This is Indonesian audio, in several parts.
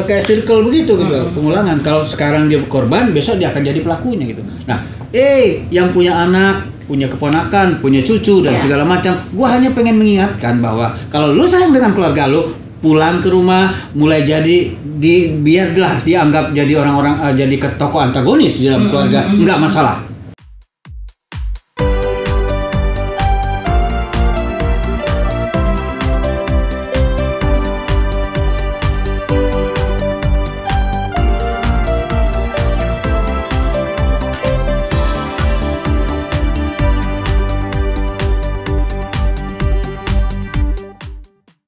kayak circle begitu gitu, pengulangan. Kalau sekarang dia korban, besok dia akan jadi pelakunya gitu. Nah, yang punya anak, punya keponakan, punya cucu dan segala macam, gua hanya pengen mengingatkan bahwa kalau lu sayang dengan keluarga lu, pulang ke rumah, mulai jadi biarlah dianggap jadi orang-orang jadi tokoh antagonis di dalam keluarga, enggak masalah.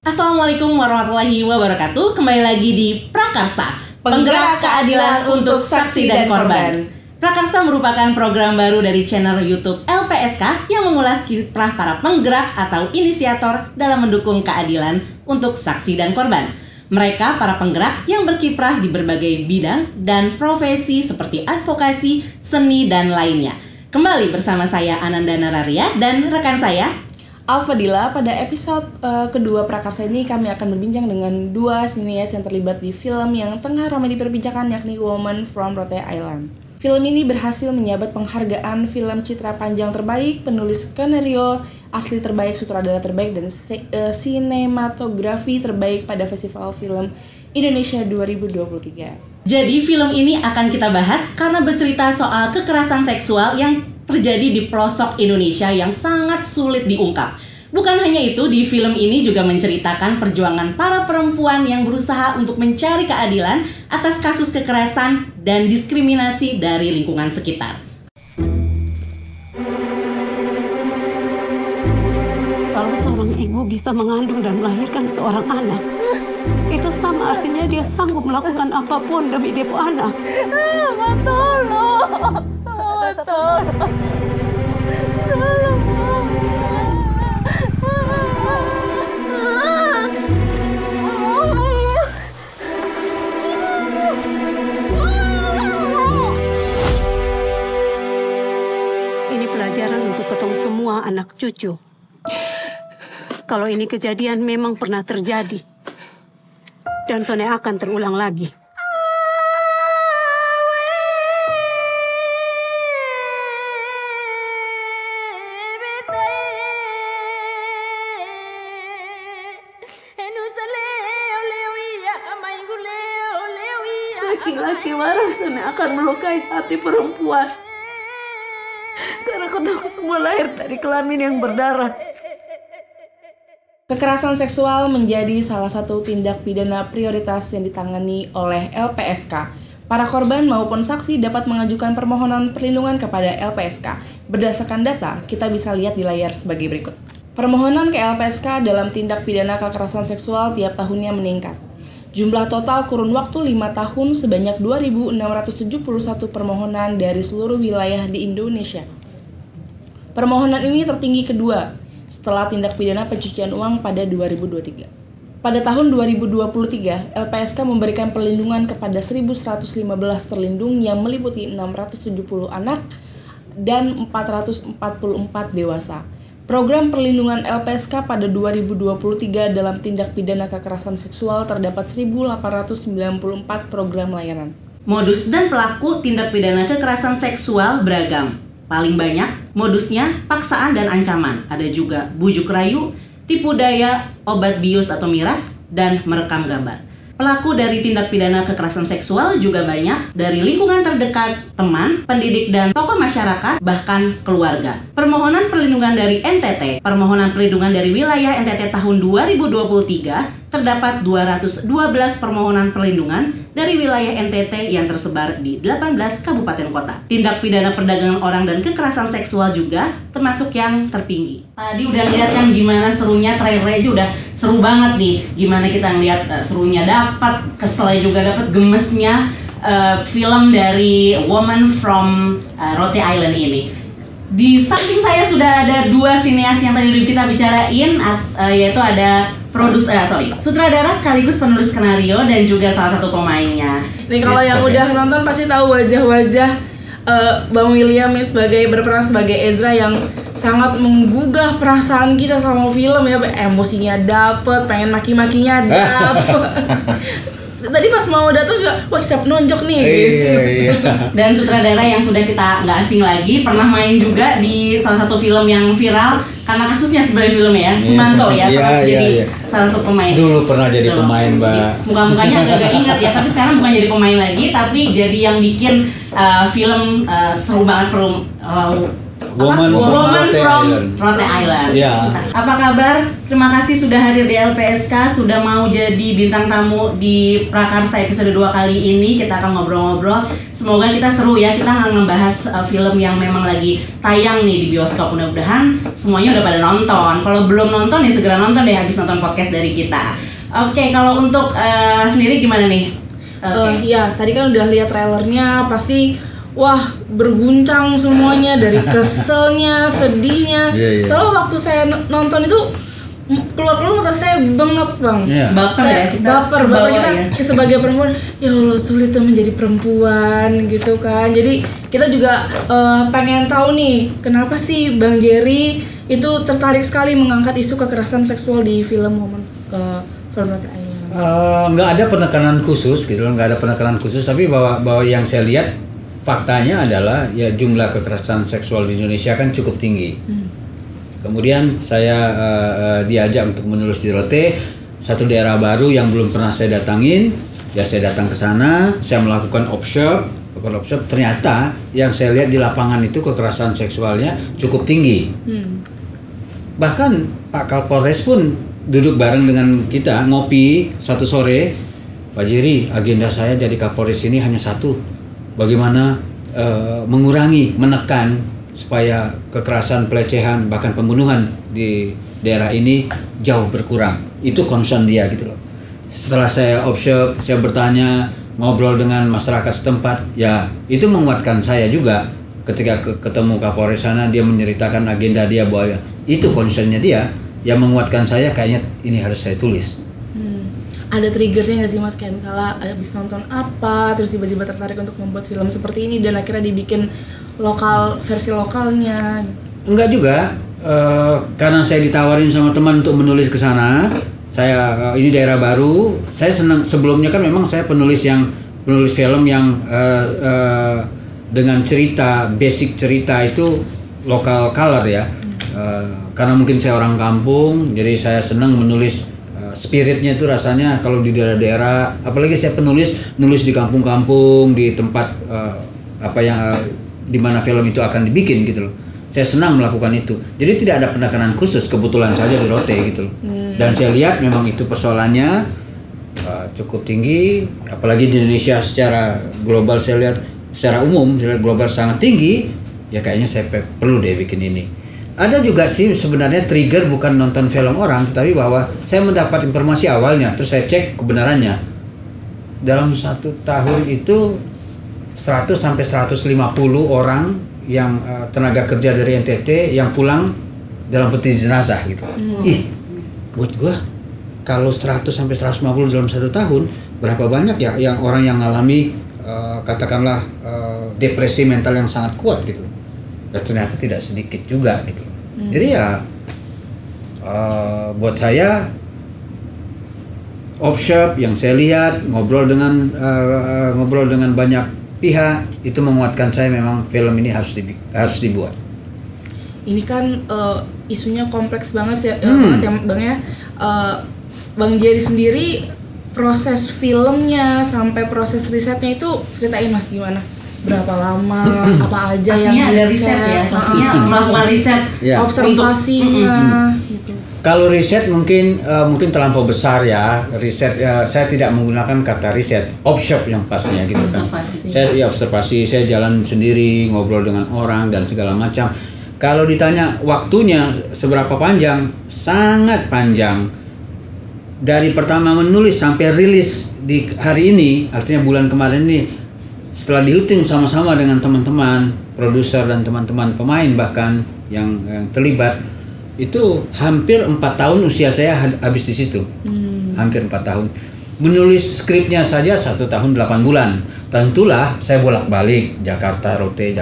Assalamualaikum warahmatullahi wabarakatuh. Kembali lagi di Prakarsa, penggerak keadilan untuk saksi dan korban. Prakarsa merupakan program baru dari channel YouTube LPSK yang mengulas kiprah para penggerak atau inisiator dalam mendukung keadilan untuk saksi dan korban. Mereka para penggerak yang berkiprah di berbagai bidang dan profesi seperti advokasi, seni, dan lainnya. Kembali bersama saya Ananda Nararia dan rekan saya Al-Fadila. Pada episode kedua Prakarsa ini kami akan berbincang dengan dua sinias yang terlibat di film yang tengah ramai diperbincangkan, yakni Woman from Rhode Island. Film ini berhasil menyabet penghargaan film citra panjang terbaik, penulis skenario asli terbaik, sutradara terbaik, dan sinematografi terbaik pada Festival Film Indonesia 2023. Jadi film ini akan kita bahas karena bercerita soal kekerasan seksual yang terjadi di pelosok Indonesia yang sangat sulit diungkap. Bukan hanya itu, di film ini juga menceritakan perjuangan para perempuan yang berusaha untuk mencari keadilan atas kasus kekerasan dan diskriminasi dari lingkungan sekitar. Kalau seorang ibu bisa mengandung dan melahirkan seorang anak, itu sama artinya dia sanggup melakukan apapun demi depo anak. Tolong. Ini pelajaran untuk ketemu semua anak cucu. Kalau ini kejadian memang pernah terjadi, dan Sone akan terulang lagi. Laki-laki waras Sone akan melukai hati perempuan, karena ketemu semua lahir dari kelamin yang berdarah. Kekerasan seksual menjadi salah satu tindak pidana prioritas yang ditangani oleh LPSK. Para korban maupun saksi dapat mengajukan permohonan perlindungan kepada LPSK. Berdasarkan data, kita bisa lihat di layar sebagai berikut. Permohonan ke LPSK dalam tindak pidana kekerasan seksual tiap tahunnya meningkat. Jumlah total kurun waktu 5 tahun sebanyak 2.671 permohonan dari seluruh wilayah di Indonesia. Permohonan ini tertinggi kedua setelah tindak pidana pencucian uang pada 2023. Pada tahun 2023, LPSK memberikan perlindungan kepada 1.115 terlindung yang meliputi 670 anak dan 444 dewasa. Program perlindungan LPSK pada 2023 dalam tindak pidana kekerasan seksual terdapat 1.894 program layanan. Modus dan pelaku tindak pidana kekerasan seksual beragam. Paling banyak modusnya paksaan dan ancaman. Ada juga bujuk rayu, tipu daya, obat bius atau miras, dan merekam gambar. Pelaku dari tindak pidana kekerasan seksual juga banyak dari lingkungan terdekat, teman, pendidik, dan tokoh masyarakat, bahkan keluarga. Permohonan perlindungan dari NTT, permohonan perlindungan dari wilayah NTT tahun 2023, terdapat 212 permohonan perlindungan dari wilayah NTT yang tersebar di 18 kabupaten kota. Tindak pidana perdagangan orang dan kekerasan seksual juga termasuk yang tertinggi. Tadi udah lihat kan gimana serunya, trailernya aja udah seru banget nih. Gimana kita ngeliat serunya dapat, keselnya juga dapat, gemesnya film dari Woman from Rhode Island ini. Di samping saya sudah ada dua sineas yang tadi udah kita bicarain, yaitu ada sutradara sekaligus penulis skenario dan juga salah satu pemainnya. Nih kalau yang udah nonton pasti tahu wajah-wajah Bang William yang berperan sebagai Ezra yang sangat menggugah perasaan kita selama film ya, emosinya dapet, pengen maki-makinya dapet. Tadi pas mau datang juga, wah siap nonjok nih gitu. Iya. Dan sutradara yang sudah kita nggak asing lagi, pernah main juga di salah satu film yang viral karena kasusnya sebenarnya filmnya ya, Sumanto ya, pernah jadi salah satu pemain. Dulu pernah jadi pemain, Mbak. Muka-mukanya agak ingat ya, tapi sekarang bukan jadi pemain lagi, tapi jadi yang bikin film seru banget, Woman from Rote Rote Island. Ya. Apa kabar? Terima kasih sudah hadir di LPSK, sudah mau jadi bintang tamu di Prakarsa episode 2 kali ini. Kita akan ngobrol-ngobrol. Semoga kita seru ya. Kita akan ngebahas film yang memang lagi tayang nih di bioskop. Mudah-mudahan semuanya udah pada nonton. Kalau belum nonton ya segera nonton deh habis nonton podcast dari kita. Oke, kalau untuk sendiri gimana nih? Ya, tadi kan udah lihat trailernya, pasti wah berguncang semuanya, dari keselnya, sedihnya. Soalnya waktu saya nonton itu keluar mata saya bengep Bang. Baper ya kita. Baper kita ya. Sebagai perempuan, ya Allah sulit menjadi perempuan gitu kan. Jadi kita juga pengen tahu nih, kenapa sih Bang Jerry itu tertarik sekali mengangkat isu kekerasan seksual di film Woman from Rote Island. Nggak ada penekanan khusus gitu, nggak ada penekanan khusus, tapi bahwa yang saya lihat faktanya adalah ya jumlah kekerasan seksual di Indonesia kan cukup tinggi. Kemudian saya diajak untuk menulis di Rote, satu daerah baru yang belum pernah saya datangin. Ya saya datang ke sana, saya melakukan workshop. Ternyata yang saya lihat di lapangan itu kekerasan seksualnya cukup tinggi. Bahkan Pak Kapolres pun duduk bareng dengan kita ngopi satu sore. Pak Jerry, agenda saya jadi Kapolres ini hanya satu. Bagaimana mengurangi, menekan supaya kekerasan, pelecehan, bahkan pembunuhan di daerah ini jauh berkurang. Itu concern dia gitu loh. Setelah saya workshop, saya bertanya, ngobrol dengan masyarakat setempat, ya itu menguatkan saya juga. Ketika ketemu Kapolres sana, dia menceritakan agenda dia bahwa itu concernnya dia, yang menguatkan saya kayaknya ini harus saya tulis. Ada triggernya nggak sih Mas, kayak misalnya habis nonton apa terus tiba-tiba tertarik untuk membuat film seperti ini dan akhirnya dibikin versi lokalnya? Enggak juga, karena saya ditawarin sama teman untuk menulis ke sana. Saya ini daerah baru, saya senang. Sebelumnya kan memang saya penulis film yang dengan basic cerita itu lokal color ya. Karena mungkin saya orang kampung, jadi saya senang menulis. Spiritnya itu rasanya kalau di daerah-daerah, apalagi saya nulis di kampung-kampung, di tempat di mana film itu akan dibikin gitu loh. Saya senang melakukan itu. Jadi tidak ada penekanan khusus, kebetulan saja di Rote gitu loh. Dan saya lihat memang itu persoalannya cukup tinggi, apalagi di Indonesia secara global saya lihat secara umum secara global sangat tinggi. Ya kayaknya saya perlu deh bikin ini. Ada juga sih sebenarnya trigger bukan nonton film orang, tetapi bahwa saya mendapat informasi awalnya, terus saya cek kebenarannya. Dalam 1 tahun itu 100 sampai 150 orang yang tenaga kerja dari NTT yang pulang dalam peti jenazah gitu. Buat gua kalau 100 sampai 150 dalam 1 tahun, berapa banyak ya yang orang yang mengalami katakanlah depresi mental yang sangat kuat gitu. Dan ternyata tidak sedikit juga gitu. Jadi ya buat saya workshop yang saya lihat, ngobrol dengan banyak pihak itu menguatkan saya memang film ini harus dibuat. Ini kan isunya kompleks banget ya, Bang ya. Bang Jerry sendiri proses filmnya sampai proses risetnya itu ceritain Mas gimana? Berapa lama, apa aja pastinya yang ada riset ya, pastinya melakukan riset, observasinya gitu. Kalau riset mungkin terlampau besar ya. Riset saya tidak menggunakan kata riset, workshop yang pastinya gitu kan. Saya observasi, saya jalan sendiri, ngobrol dengan orang dan segala macam. Kalau ditanya waktunya seberapa panjang, sangat panjang. Dari pertama menulis sampai rilis di hari ini, artinya bulan kemarin ini, setelah dihitung sama-sama dengan teman-teman produser dan teman-teman pemain bahkan yang terlibat, itu hampir 4 tahun usia saya habis di situ. Hampir 4 tahun. Menulis skripnya saja 1 tahun 8 bulan. Tentulah saya bolak-balik Jakarta Rote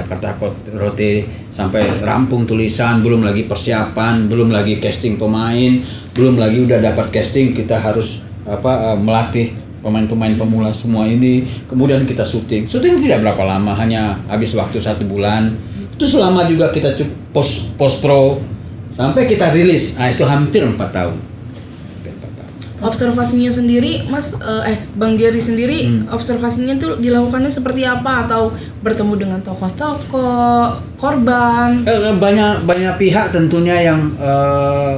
sampai rampung tulisan, belum lagi persiapan, belum lagi casting pemain, belum lagi udah dapat casting kita harus melatih pemain-pemain pemula semua ini. Kemudian kita syuting tidak berapa lama, hanya habis waktu 1 bulan. Itu selama juga kita post pro sampai kita rilis. Nah, itu hampir 4 tahun. Observasinya sendiri, Bang Jerry sendiri, observasinya tuh dilakukannya seperti apa, atau bertemu dengan tokoh-tokoh, korban? Banyak pihak tentunya yang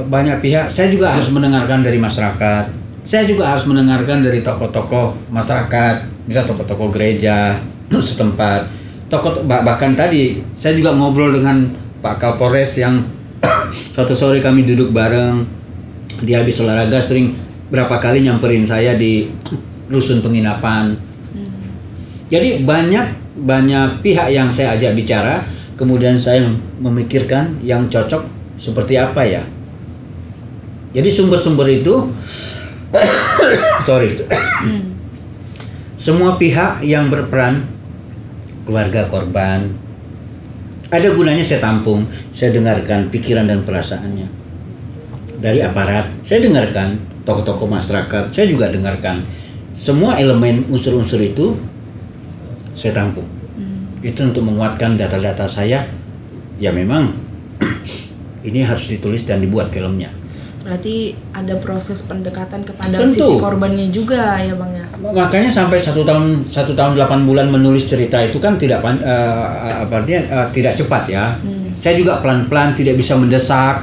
banyak pihak. Saya juga harus mendengarkan dari masyarakat. Saya juga harus mendengarkan dari tokoh-tokoh masyarakat, bisa tokoh-tokoh gereja setempat. Bahkan tadi saya juga ngobrol dengan Pak Kapolres yang suatu sore kami duduk bareng. Dia habis olahraga sering berapa kali nyamperin saya di rusun penginapan. Jadi banyak pihak yang saya ajak bicara, kemudian saya memikirkan yang cocok seperti apa ya. Jadi sumber-sumber itu semua pihak yang berperan, keluarga korban, ada gunanya saya tampung, saya dengarkan pikiran dan perasaannya. Dari aparat, saya dengarkan tokoh-tokoh masyarakat, saya juga dengarkan. Semua elemen unsur-unsur itu saya tampung. Itu untuk menguatkan data-data saya. Ya memang ini harus ditulis dan dibuat filmnya. Berarti ada proses pendekatan kepada Tentu. sisi korbannya juga ya Bang ya. Makanya sampai 1 tahun 8 bulan menulis cerita itu kan tidak cepat ya. Saya juga pelan-pelan, tidak bisa mendesak.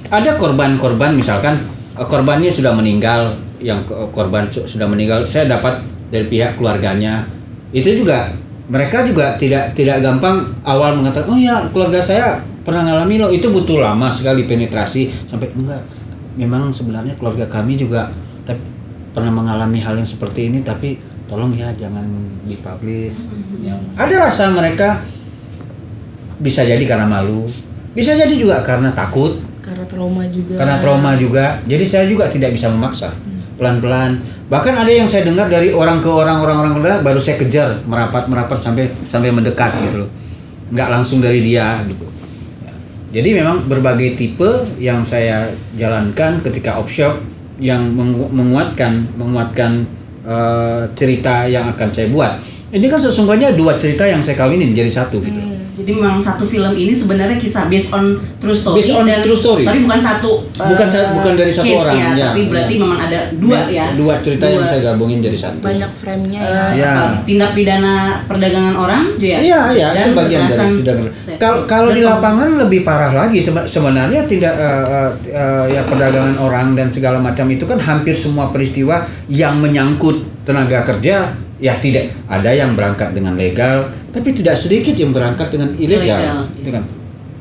Ada korban-korban misalkan korbannya sudah meninggal, yang korban sudah meninggal, saya dapat dari pihak keluarganya. Itu juga mereka juga tidak gampang awal mengatakan, oh ya keluarga saya pernah ngalami loh. Itu butuh lama sekali penetrasi sampai enggak. Memang sebenarnya keluarga kami juga pernah mengalami hal yang seperti ini, tapi tolong ya jangan dipublish. Ada rasa mereka bisa jadi karena malu, bisa jadi juga karena takut. Karena trauma juga. Jadi saya juga tidak bisa memaksa. Pelan-pelan. Bahkan ada yang saya dengar dari orang ke orang baru saya kejar merapat sampai mendekat gitu loh. Enggak langsung dari dia gitu. Jadi memang berbagai tipe yang saya jalankan ketika workshop yang menguatkan cerita yang akan saya buat. Ini kan sesungguhnya 2 cerita yang saya kawinin jadi 1 gitu. Jadi memang satu film ini sebenarnya kisah based on true story. True story. Tapi bukan satu. Bukan dari satu case orang. Ya, tapi berarti memang ada 2 ya. 2 cerita yang saya gabungin jadi 1. Banyak frame-nya ya. Tindak pidana perdagangan orang juga. Iya, itu bagian dari tindak. Kalau di lapangan lebih parah lagi sebenarnya tidak ya perdagangan orang dan segala macam itu kan hampir semua peristiwa yang menyangkut tenaga kerja. Ya tidak, ada yang berangkat dengan legal, tapi tidak sedikit yang berangkat dengan ilegal. Itu kan.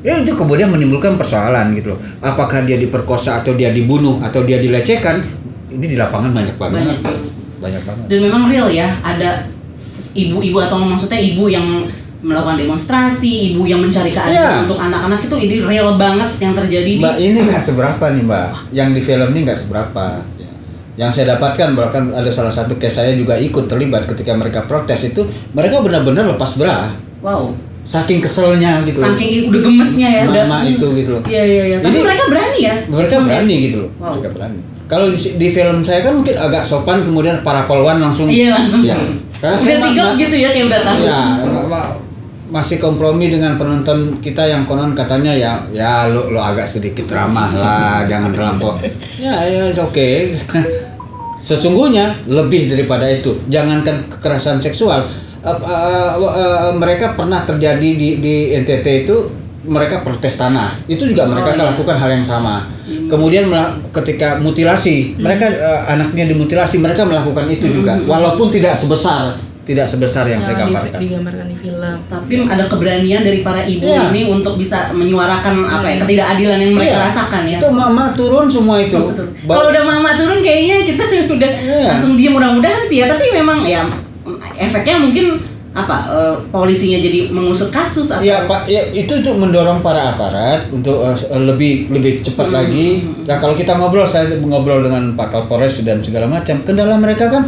Ya itu kemudian menimbulkan persoalan gitu loh. Apakah dia diperkosa atau dia dibunuh atau dia dilecehkan? Ini di lapangan banyak banget. Banyak banget. Dan memang real ya, ada ibu-ibu atau maksudnya ibu yang melakukan demonstrasi, ibu yang mencari keadilan untuk anak-anak, itu ini real banget yang terjadi. Mbak, ini nggak seberapa nih Mbak. Yang di film ini nggak seberapa. Yang saya dapatkan, bahkan ada salah satu case saya juga ikut terlibat ketika mereka protes itu, mereka benar-benar lepas bra. Wow. Saking keselnya gitu. Saking udah gemesnya ya. Mama itu gitu loh. Iya. Tapi mereka berani ya. Mereka berani gitu loh. Wow. Mereka berani. Kalau di film saya kan mungkin agak sopan, kemudian para polwan langsung. Iya langsung. Ya. Karena udah tigap gitu ya kayak udah tahu. Iya. Masih kompromi dengan penonton kita yang konon katanya ya lo agak sedikit ramah lah, jangan terlampau. Ya oke. Sesungguhnya lebih daripada itu. Jangankan kekerasan seksual, mereka pernah terjadi di NTT itu, mereka protes tanah. Itu juga mereka lakukan hal yang sama. Kemudian ketika mutilasi, mereka anaknya dimutilasi, mereka melakukan itu juga. Walaupun tidak sebesar yang saya gambarkan. Digambarkan di film. Tapi ada keberanian dari para ibu ini untuk bisa menyuarakan ketidakadilan yang mereka rasakan ya. Itu mama turun semua itu. Kalau udah mama turun kayaknya kita udah langsung diam, mudah-mudahan sih ya. Tapi memang ya efeknya mungkin polisinya jadi mengusut kasus atau? Ya Pak, ya itu untuk mendorong para aparat untuk lebih cepat lagi. Nah kalau kita saya ngobrol dengan Pak Kapolres dan segala macam, kendala mereka kan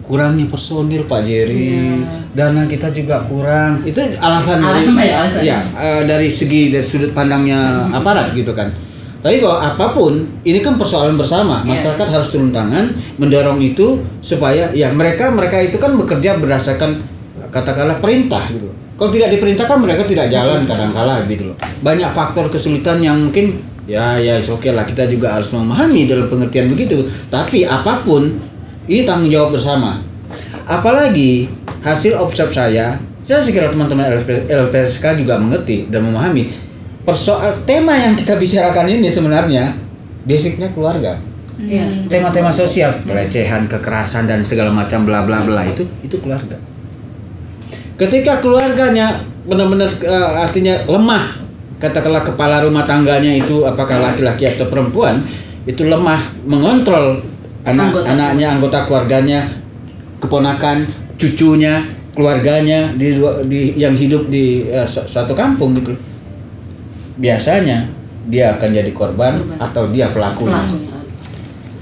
kurangnya personil Pak Jerry, dana kita juga kurang. Itu alasan. Ya dari sudut pandangnya aparat gitu kan. Tapi bahwa apapun ini kan persoalan bersama, masyarakat harus turun tangan mendorong itu supaya ya mereka itu kan bekerja berdasarkan katakanlah perintah gitu. Kalau tidak diperintahkan mereka tidak jalan kadang-kala gitu loh. Banyak faktor kesulitan yang mungkin ya oke lah, kita juga harus memahami dalam pengertian begitu. Tapi apapun ini tanggung jawab bersama. Apalagi hasil observ saya kira teman-teman LPSK juga mengerti dan memahami tema yang kita bicarakan ini sebenarnya basicnya keluarga. Tema-tema sosial, pelecehan, kekerasan dan segala macam bla bla bla itu keluarga. Ketika keluarganya benar-benar artinya lemah, katakanlah kepala rumah tangganya itu apakah laki-laki atau perempuan itu lemah mengontrol anaknya, anggota keluarganya, keponakan, cucunya, keluarganya yang hidup di suatu kampung gitu. Biasanya dia akan jadi korban atau dia pelakunya.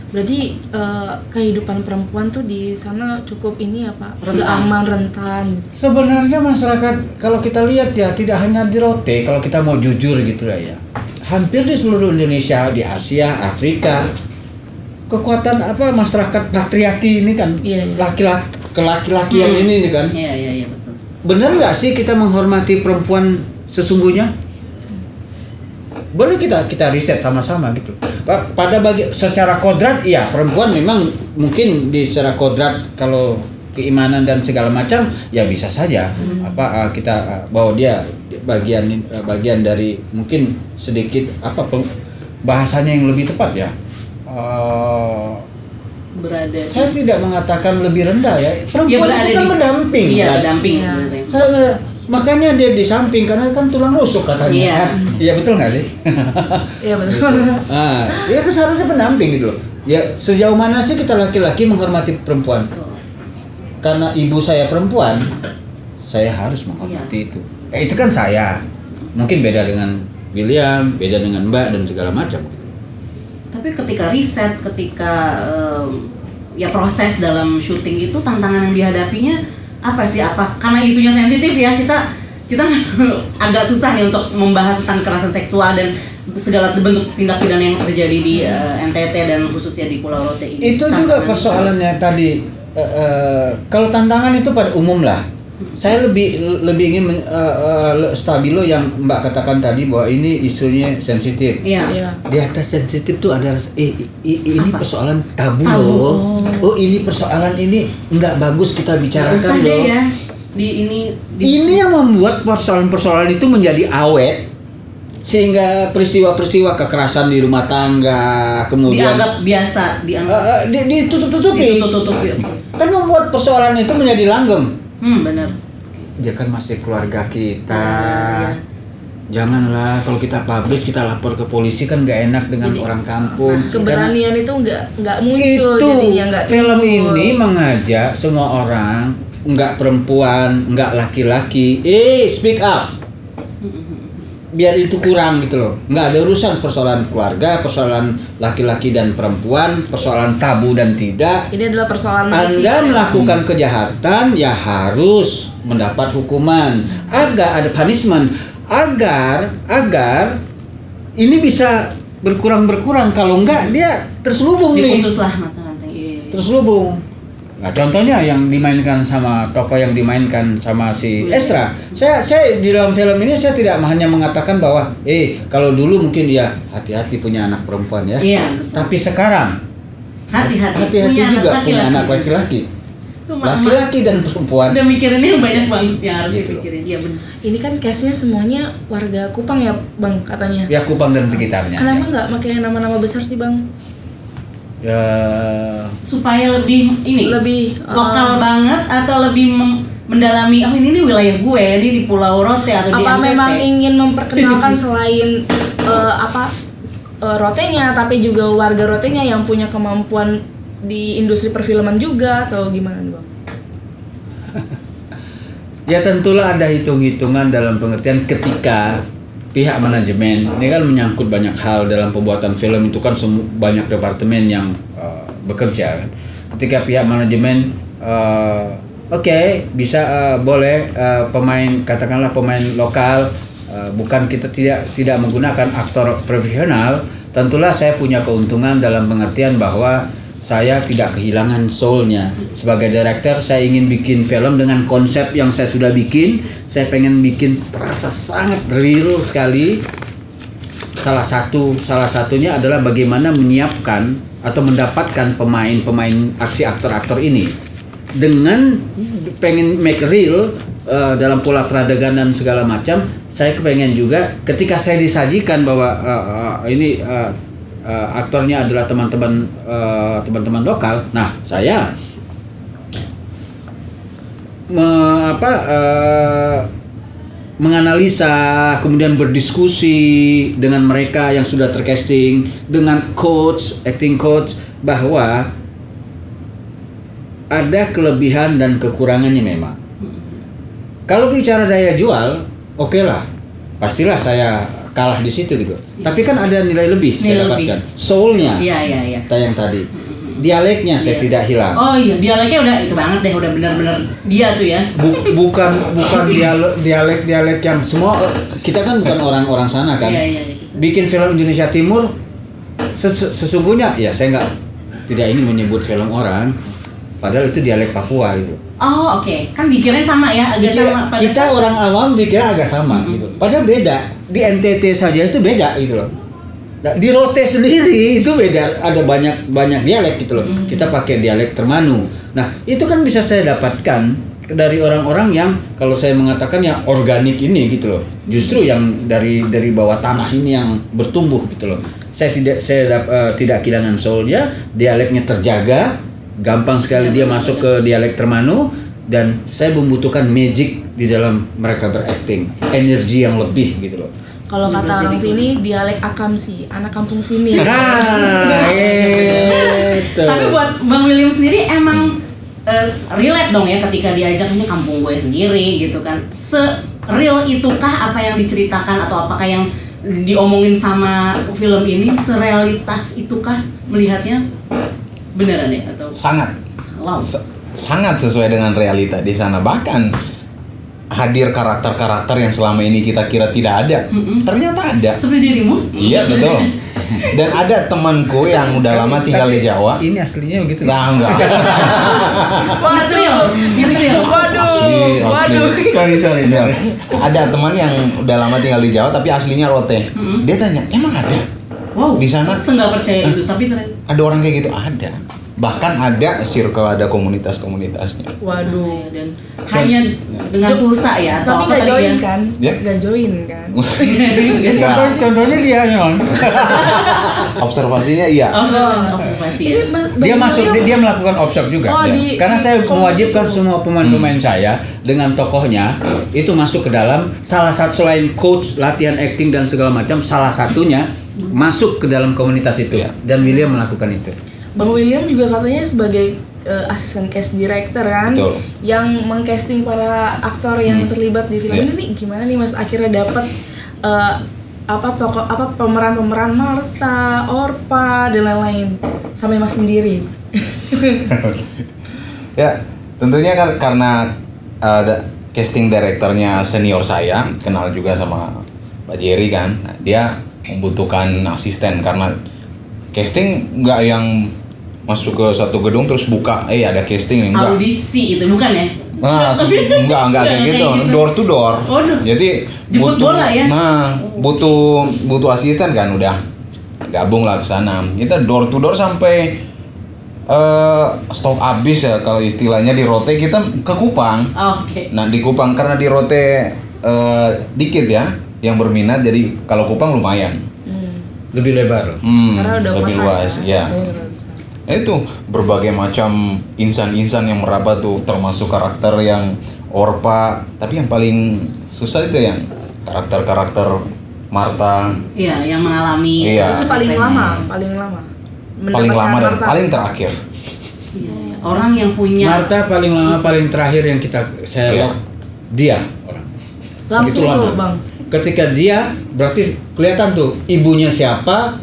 Berarti kehidupan perempuan tuh di sana cukup ini ya Pak, nggak aman, rentan. Sebenarnya masyarakat kalau kita lihat ya tidak hanya di Rote, kalau kita mau jujur gitu lah ya, hampir di seluruh Indonesia, di Asia, Afrika, kekuatan masyarakat patriarki ini kan, laki-laki yang ini kan. Iya betul. Benar nggak sih kita menghormati perempuan sesungguhnya? Boleh kita riset sama-sama gitu. Pada secara kodrat iya, perempuan memang mungkin secara kodrat kalau keimanan dan segala macam ya bisa saja kita bahwa dia bagian dari mungkin sedikit bahasanya yang lebih tepat ya. Berada. Saya tidak mengatakan lebih rendah ya. Perempuan itu kan mendamping. Iya, mendamping sebenarnya. Makanya dia di samping karena kan tulang rusuk katanya. Iya betul nggak sih? Iya betul. Ya seharusnya pendamping gitu loh. Ya sejauh mana sih kita laki-laki menghormati perempuan? Karena ibu saya perempuan, saya harus menghormati itu. Itu kan saya. Mungkin beda dengan William, beda dengan Mbak dan segala macam. Tapi ketika riset, ketika proses dalam syuting itu tantangan yang dihadapinya apa sih? Karena isunya sensitif ya, kita agak susah nih untuk membahas tentang kekerasan seksual dan segala bentuk tindak pidana yang terjadi di NTT dan khususnya di Pulau Rote ini. Itu juga persoalannya tadi. Kalau tantangan itu pada umum lah. Saya lebih ingin stabilo yang Mbak katakan tadi bahwa ini isunya sensitif. Iya. Di atas sensitif tuh ada ini persoalan tabu loh. Oh ini persoalan ini nggak bagus kita bicarakan loh. Ya. Ini yang membuat persoalan itu menjadi awet sehingga peristiwa-peristiwa kekerasan di rumah tangga kemudian dianggap biasa, ditutup-tutupi. Kan membuat persoalan itu menjadi langgeng. Benar. Dia kan masih keluarga kita. Janganlah kalau kita publish kita lapor ke polisi kan nggak enak dengan orang kampung. Keberanian itu nggak muncul itu, jadinya nggak. Film ini mengajak semua orang, nggak perempuan, nggak laki-laki, speak up. Biar itu kurang gitu loh. Nggak ada urusan persoalan keluarga, persoalan laki-laki dan perempuan, persoalan tabu dan tidak. Ini adalah persoalan Anda melakukan kejahatan ya harus mendapat hukuman. Agar ada punishment agar ini bisa berkurang. Kalau enggak dia terselubung nih. Diputuslah mata rantai. Terselubung. Nah, contohnya yang dimainkan sama tokoh yang dimainkan sama si Esra. Saya di dalam film ini saya tidak hanya mengatakan bahwa kalau dulu mungkin dia hati-hati punya anak perempuan ya. Iya. Tapi sekarang hati-hati juga punya anak laki-laki. Laki-laki dan perempuan. Udah mikirin yang banyak banget yang harus dipikirin. Iya benar. Ini kan case-nya semuanya warga Kupang ya, Bang, katanya. Ya Kupang dan sekitarnya. Kenapa nggak pakai nama-nama besar sih, Bang? Ya supaya lebih lokal banget atau lebih mendalami ini nih wilayah gue, ini di Pulau Rote atau di NTT. Apa memang ingin memperkenalkan selain Rotenya tapi juga warga Rotenya yang punya kemampuan di industri perfilman juga atau gimana, Bang? Ya tentulah ada hitung-hitungan dalam pengertian ketika pihak manajemen, ini kan menyangkut banyak hal dalam pembuatan film itu kan banyak departemen yang bekerja kan. Ketika pihak manajemen bisa boleh pemain, katakanlah pemain lokal, bukan kita tidak menggunakan aktor profesional, tentulah saya punya keuntungan dalam pengertian bahwa saya tidak kehilangan soul-nya. Sebagai director, saya ingin bikin film dengan konsep yang saya sudah bikin. Saya pengen bikin terasa sangat real sekali. Salah satunya adalah bagaimana menyiapkan atau mendapatkan pemain aksi aktor-aktor ini. Dengan pengen make real dalam pola peradegan dan segala macam, saya kepengen juga ketika saya disajikan bahwa ini aktornya adalah teman-teman lokal. Nah, saya menganalisa, kemudian berdiskusi dengan mereka yang sudah tercasting, dengan acting coach, bahwa ada kelebihan dan kekurangannya memang. Kalau bicara daya jual, oke lah, pastilah saya kalah di situ gitu. Tapi kan ada nilai lebih saya dapatkan. Soul-nya. Iya. Yang tadi. Dialeknya saya tidak hilang. Oh iya, dialeknya udah itu banget deh, udah benar-benar dia tuh ya. Bukan dialek yang semua, kita kan bukan orang sana kan. Iya. Bikin film Indonesia Timur sesungguhnya ya saya tidak ingin menyebut film orang, padahal itu dialek Papua gitu. Oh oke. Kan dikira sama ya, agak sama. Kita orang awam dikira agak sama gitu. Padahal beda. Di NTT saja itu beda gitu loh. Nah, di Rote sendiri itu beda, ada banyak dialek gitu loh. Kita pakai dialek Termanu. Nah, itu kan bisa saya dapatkan dari orang-orang yang kalau saya mengatakan yang organik ini gitu loh. Justru yang dari bawah tanah ini yang bertumbuh gitu loh. Saya tidak kehilangan soulnya, dialeknya terjaga. Gampang sekali dia masuk ke dialek Termanu, dan saya membutuhkan magic di dalam mereka berakting, energi yang lebih gitu loh. Kalau kata orang sini dialek Akamsi, anak kampung sini. Tapi buat Bang William sendiri emang relate dong ya ketika diajak, ini kampung gue sendiri gitu kan. Se-real itukah apa yang diceritakan atau apakah yang diomongin sama film ini, serealitas itukah melihatnya? Beneran ya atau? Sangat. Wow. Sangat sesuai dengan realita di sana. Bahkan hadir karakter-karakter yang selama ini kita kira tidak ada. Ternyata ada. Seperti dirimu? Iya, betul. Dan ada temanku yang udah lama tinggal di Jawa. Ini aslinya begitu. Nah, enggak. Waduh. Sorry. Ada teman yang udah lama tinggal di Jawa tapi aslinya Rote. Dia tanya, "Emang ada?" Wow, di sana nggak percaya itu, tapi ternyata ada orang kayak gitu, ada. Bahkan ada circle, ada komunitasnya. Waduh, dan hanya dengan pulsa ya, atau tapi nggak join kan? Ya? Nggak join kan? Contohnya dia Nyon. Observasinya iya. Observasi ya. Dia melakukan observe juga. Karena saya mewajibkan semua pemain-pemain saya dengan tokohnya itu masuk ke dalam salah satu, selain coach, latihan acting dan segala macam, salah satunya masuk ke dalam komunitas itu ya. Dan William melakukan itu. Bang William juga katanya sebagai asisten cast director kan. Betul. Yang mengcasting para aktor yang terlibat di film ini nih, gimana nih Mas akhirnya dapat pemeran-pemeran Marta, Orpa dan lain-lain sampai Mas sendiri. Ya, tentunya kan karena casting directornya senior saya, kenal juga sama Pak Jerry kan. Nah, dia membutuhkan asisten karena casting nggak yang masuk ke satu gedung terus buka, ada casting nih, enggak. Audisi itu bukan ya? Nah, enggak kayak gitu. Door to door. Oh, jadi jemput bola ya? Nah, butuh asisten kan, udah gabung lah ke sana. Kita door to door sampai stok habis ya kalau istilahnya. Di Rote kita ke Kupang. Oke. Nah, di Kupang karena di Rote dikit ya yang berminat, jadi kalau Kupang lumayan. Lebih lebar. Karena udah lebih luas, ya. Itu berbagai macam insan-insan yang merapat tuh, termasuk karakter yang Orpa, tapi yang paling susah itu yang karakter Marta. Iya, yang mengalami. Iya. Itu paling lama. Paling lama dan paling terakhir. Iya. Orang yang punya Marta paling lama, paling terakhir yang saya lock. dia orang. Langsung Begitu tuh lama. Bang. Ketika dia berarti kelihatan tuh ibunya siapa,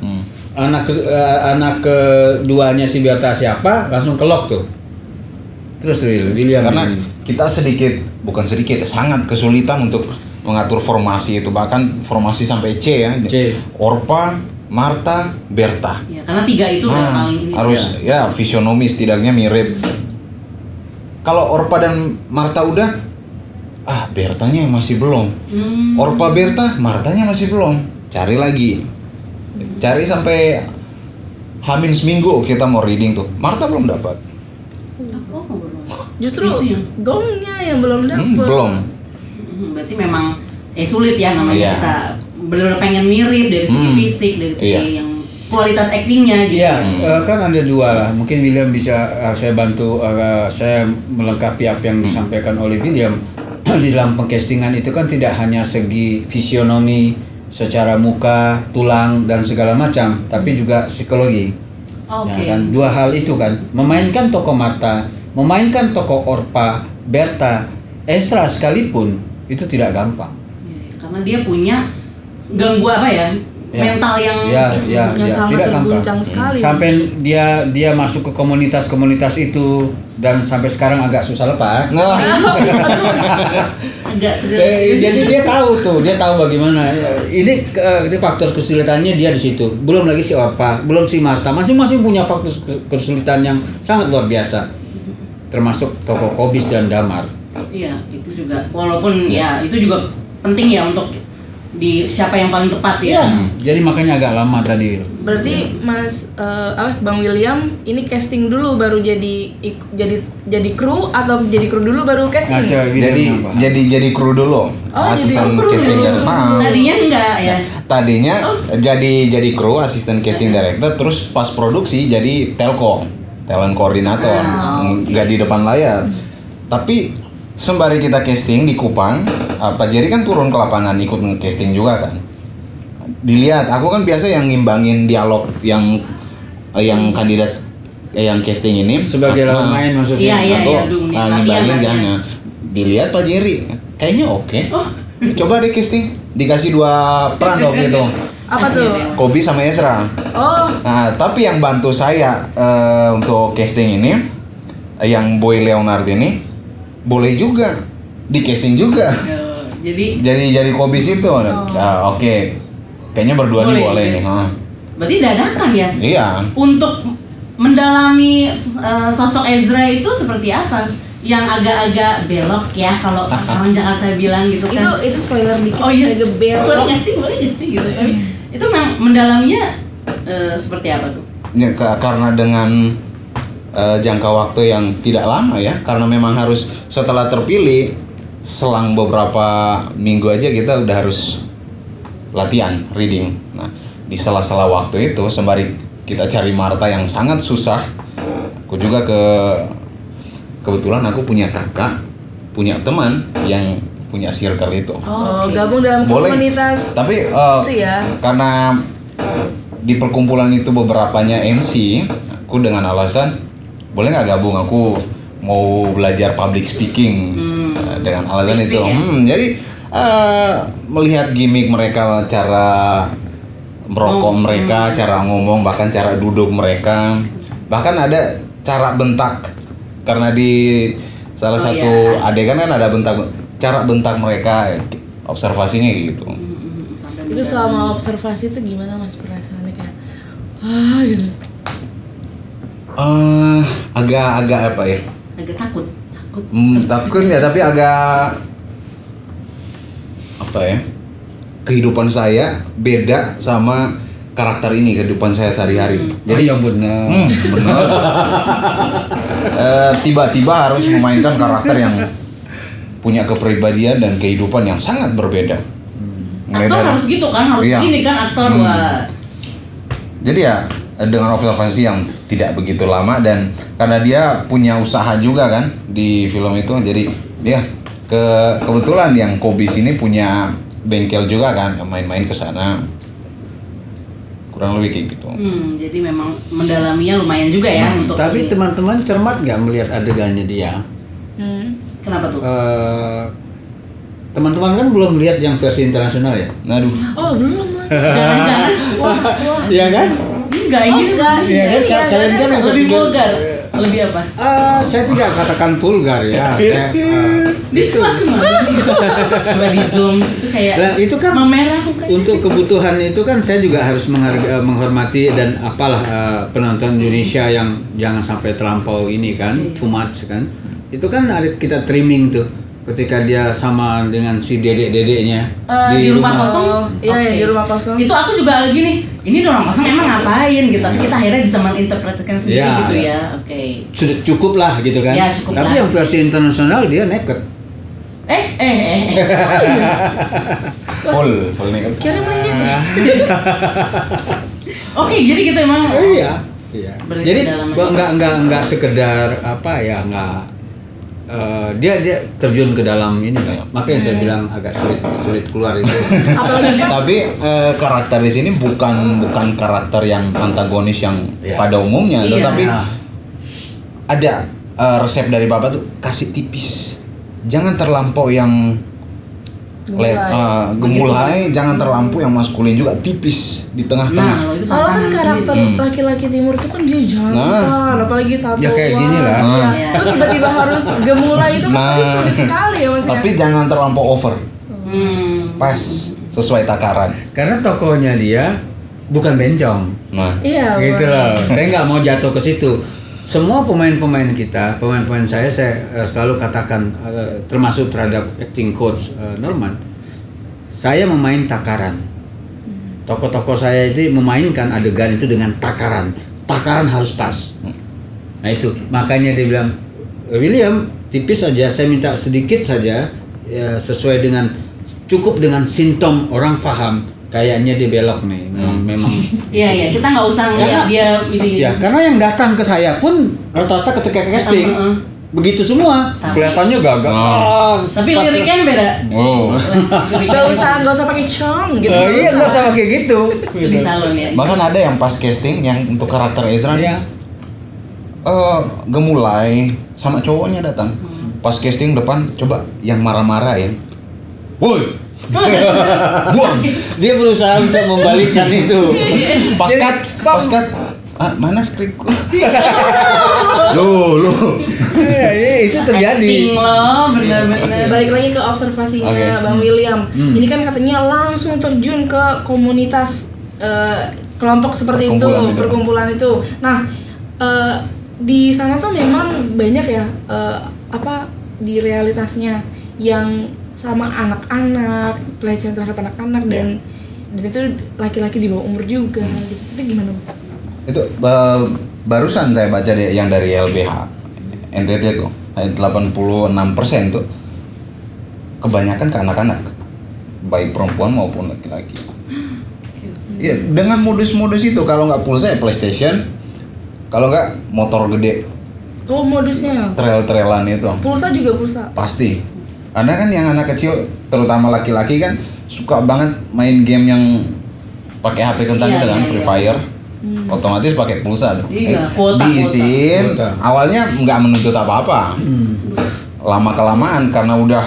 anak keduanya si Berta siapa, langsung kelok tuh. Terus William Karena ini. kita sangat kesulitan untuk mengatur formasi itu, bahkan formasi sampai C ya. C. Orpa, Marta, Berta. Ya, karena 3 itu udah paling ini. harus ya fisionomi setidaknya mirip. Kalau Orpa dan Marta udah, Bertanya masih belum. Orpa Berta, Martanya masih belum. Cari lagi. Cari sampai hamin seminggu kita mau reading tuh. Marta belum dapat. Oh, belum. Justru Itu ya. gongnya yang belum dapet. Belum. Berarti memang sulit ya namanya Iya. kita benar-benar pengen mirip dari segi fisik, dari segi Iya. yang kualitas aktingnya gitu. Iya, kan ada dua lah. Mungkin William bisa saya bantu, saya melengkapi apa yang disampaikan oleh William. Di dalam pengcastingan itu kan tidak hanya segi fisionomi secara muka, tulang dan segala macam, tapi juga psikologi. Oke. Ya, kan dua hal itu kan, memainkan tokoh Marta, memainkan tokoh Orpa, Berta, Ezra sekalipun itu tidak gampang. Iya, karena dia punya gangguan apa ya? Mental yang yang sangat tidak gampang. terguncang sekali. Sampai dia masuk ke komunitas itu dan sampai sekarang agak susah lepas. Nah, agak Jadi dia tahu bagaimana. Ini faktor kesulitannya dia di situ. Belum lagi si Orpa, belum si Marta. Masing-masing punya faktor kesulitan yang sangat luar biasa. Termasuk tokoh Kobis dan Damar. Iya, itu juga walaupun ya itu juga penting ya untuk di siapa yang paling tepat ya. Jadi makanya agak lama tadi. Berarti Bang William ini casting dulu baru jadi kru atau jadi kru dulu baru casting? jadi kru dulu. Asisten kru casting dulu. director. Tadinya enggak ya. Tadinya jadi kru, asisten casting director, terus pas produksi jadi talent koordinator, nggak di depan layar. Tapi sembari kita casting di Kupang, Pak Jerry kan turun ke lapangan ikut nge-casting juga kan. Dilihat, aku kan biasa yang ngimbangin dialog yang kandidat yang casting ini Sebagai lawan main maksudnya. Iya, aku latihan. ngimbangin kan. Dilihat Pak Jerry, kayaknya oke. Coba deh casting, dikasih 2 peran waktu itu. Apa tuh? Kobi sama Ezra. Oh, Nah, tapi yang bantu saya untuk casting ini, yang Boy Leonard ini, boleh juga di casting juga. Jadi Kobis itu. Oke. Kayaknya berdua nih boleh nih. Berarti dadakan ya? Iya. Untuk mendalami sosok Ezra itu seperti apa? Yang agak-agak belok ya kalau orang Jakarta bilang gitu kan. itu spoiler dikit. Oh iya, agak belok. boleh nggak sih gitu. Itu memang mendalaminya seperti apa tuh? Ya, karena dengan jangka waktu yang tidak lama ya, karena memang harus setelah terpilih selang beberapa minggu aja kita udah harus latihan reading. Nah, di sela-sela waktu itu sembari kita cari Marta yang sangat susah, aku juga kebetulan aku punya kakak, punya teman yang punya circle itu. Oh, gabung dalam komunitas. Tapi itu ya. karena di perkumpulan itu beberapanya MC, aku dengan alasan boleh nggak gabung, aku mau belajar public speaking. Dengan alasan itu ya? jadi melihat gimmick mereka, cara merokok mereka, cara ngomong, bahkan cara duduk mereka, bahkan ada cara bentak, karena di salah satu adegan kan ada cara bentak mereka, observasinya gitu. Itu selama observasi itu gimana Mas perasaannya kayak gitu? Agak apa ya? Agak takut. Takut ya, tapi agak apa ya? Kehidupan saya beda sama karakter ini, kehidupan saya sehari-hari. Jadi yang benar. Benar. Tiba-tiba harus memainkan karakter yang punya kepribadian dan kehidupan yang sangat berbeda. Aktor harus gitu kan, harus gini kan aktor. Wah. Jadi ya dengan observasi yang tidak begitu lama, dan karena dia punya usaha juga kan di film itu, jadi dia kebetulan yang Kobis ini punya bengkel juga kan, main-main ke sana, kurang lebih kayak gitu. Jadi memang mendalaminya lumayan juga ya untuk. Tapi teman-teman cermat nggak melihat adegannya dia? Kenapa tuh? Teman-teman kan belum lihat yang versi internasional ya? Aduh. Oh belum lah. Jangan-jangan Wah. Iya kan? enggak ini enggak. Iya kan? Iya, Kalian kan yang lebih versi- vulgar. Lebih apa? Saya tidak katakan vulgar ya. Saya, Di kelas mana? Coba di zoom itu kayak Nah, itu kan memerah mukanya. untuk kebutuhan itu kan saya juga harus menghormati dan apalah penonton Indonesia yang jangan sampai terlampau ini kan, too much kan. Itu kan ada kita trimming tuh ketika dia sama dengan si dedek-dedeknya Di rumah kosong. Oh, iya, Oke. di rumah kosong. Itu aku juga lagi nih. Ini di rumah kosong emang ngapain gitu. Tapi kita akhirnya bisa menginterpretasikan sendiri Ya, gitu ya. ya. Oke. Sudah cukup lah gitu kan. Ya, cukup Tapi lah. yang versi internasional dia naked. Full nih kan. Kirim linknya. Oke, jadi gitu emang. Iya. Iya. Berarti Jadi kedalamannya. nggak sekedar apa ya nggak dia terjun ke dalam ini lah. Makanya saya bilang agak sulit keluar itu. Tapi karakter di sini bukan karakter yang antagonis yang Iya. pada umumnya, Iya. tetapi ada resep dari Bapak tuh kasih tipis. Jangan terlampau yang gemulai, jangan terlampau yang maskulin juga, tipis di tengah-tengah. Nah, kalau itu Soalnya kan tantangan karakter sendiri. laki-laki timur itu kan dia jantan, apalagi tatoan. Ya, kayak gini lah. Iya. Iya. Terus tiba-tiba harus gemulai itu kan Nah. pasti sulit sekali ya Mas ya. Tapi jangan terlampau over, Hmm. pas sesuai takaran. Karena tokohnya dia bukan bencong. Nah, Iya. Gitu Bang. loh. Saya nggak mau jatuh ke situ. Semua pemain-pemain kita, pemain-pemain saya selalu katakan termasuk terhadap acting coach Norman, saya memain takaran. Tokoh-tokoh saya itu memainkan adegan itu dengan takaran. Takaran harus pas. Nah itu makanya dia bilang, William tipis saja, saya minta sedikit saja ya, sesuai dengan cukup dengan simptom orang paham. Kayaknya dia belok nih, memang. Iya, kita nggak usah ngeliat dia ini. Ya, karena yang datang ke saya pun rata-rata ketika casting begitu semua, Tapi- kelihatannya gagah. Tapi liriknya beda. oh. Gak usah pakai cong gitu. Iya, nggak usah kayak gitu. Di salon ya. Bahkan ada yang pas casting yang untuk karakter Ezra nih, Iya. gemulai sama cowoknya datang. Pas casting depan coba yang marah-marah ya. Woi, buang. Dia berusaha untuk membalikkan itu. Pas cut. Mana skripku? Loh. Iya, itu terjadi. Acting lo, bener-bener. Balik lagi ke observasinya Oke. Bang William. Ini kan katanya langsung terjun ke komunitas kelompok seperti itu, Perkumpulan itu. perkumpulan itu. Nah, di sana tuh memang banyak ya di realitasnya yang sama anak-anak, pelecehan terhadap anak-anak dan itu laki-laki di bawah umur juga. Itu gimana, Bang? Itu barusan saya baca deh yang dari LBH NTT tuh 86% tuh kebanyakan ke anak-anak, baik perempuan maupun laki-laki. Ya, dengan modus-modus itu, kalau nggak pulsa ya PlayStation, kalau nggak motor gede, Oh, modusnya. trail-trailan itu Pulsa juga pulsa. pasti. Karena kan yang anak kecil, terutama laki-laki kan suka banget main game yang pakai HP kentang Iya, itu kan, iya, Free iya. Fire. Otomatis pakai pulsa dong. Iya, kuota. Diisiin. Kuota. Awalnya nggak menuntut apa-apa. Lama kelamaan karena udah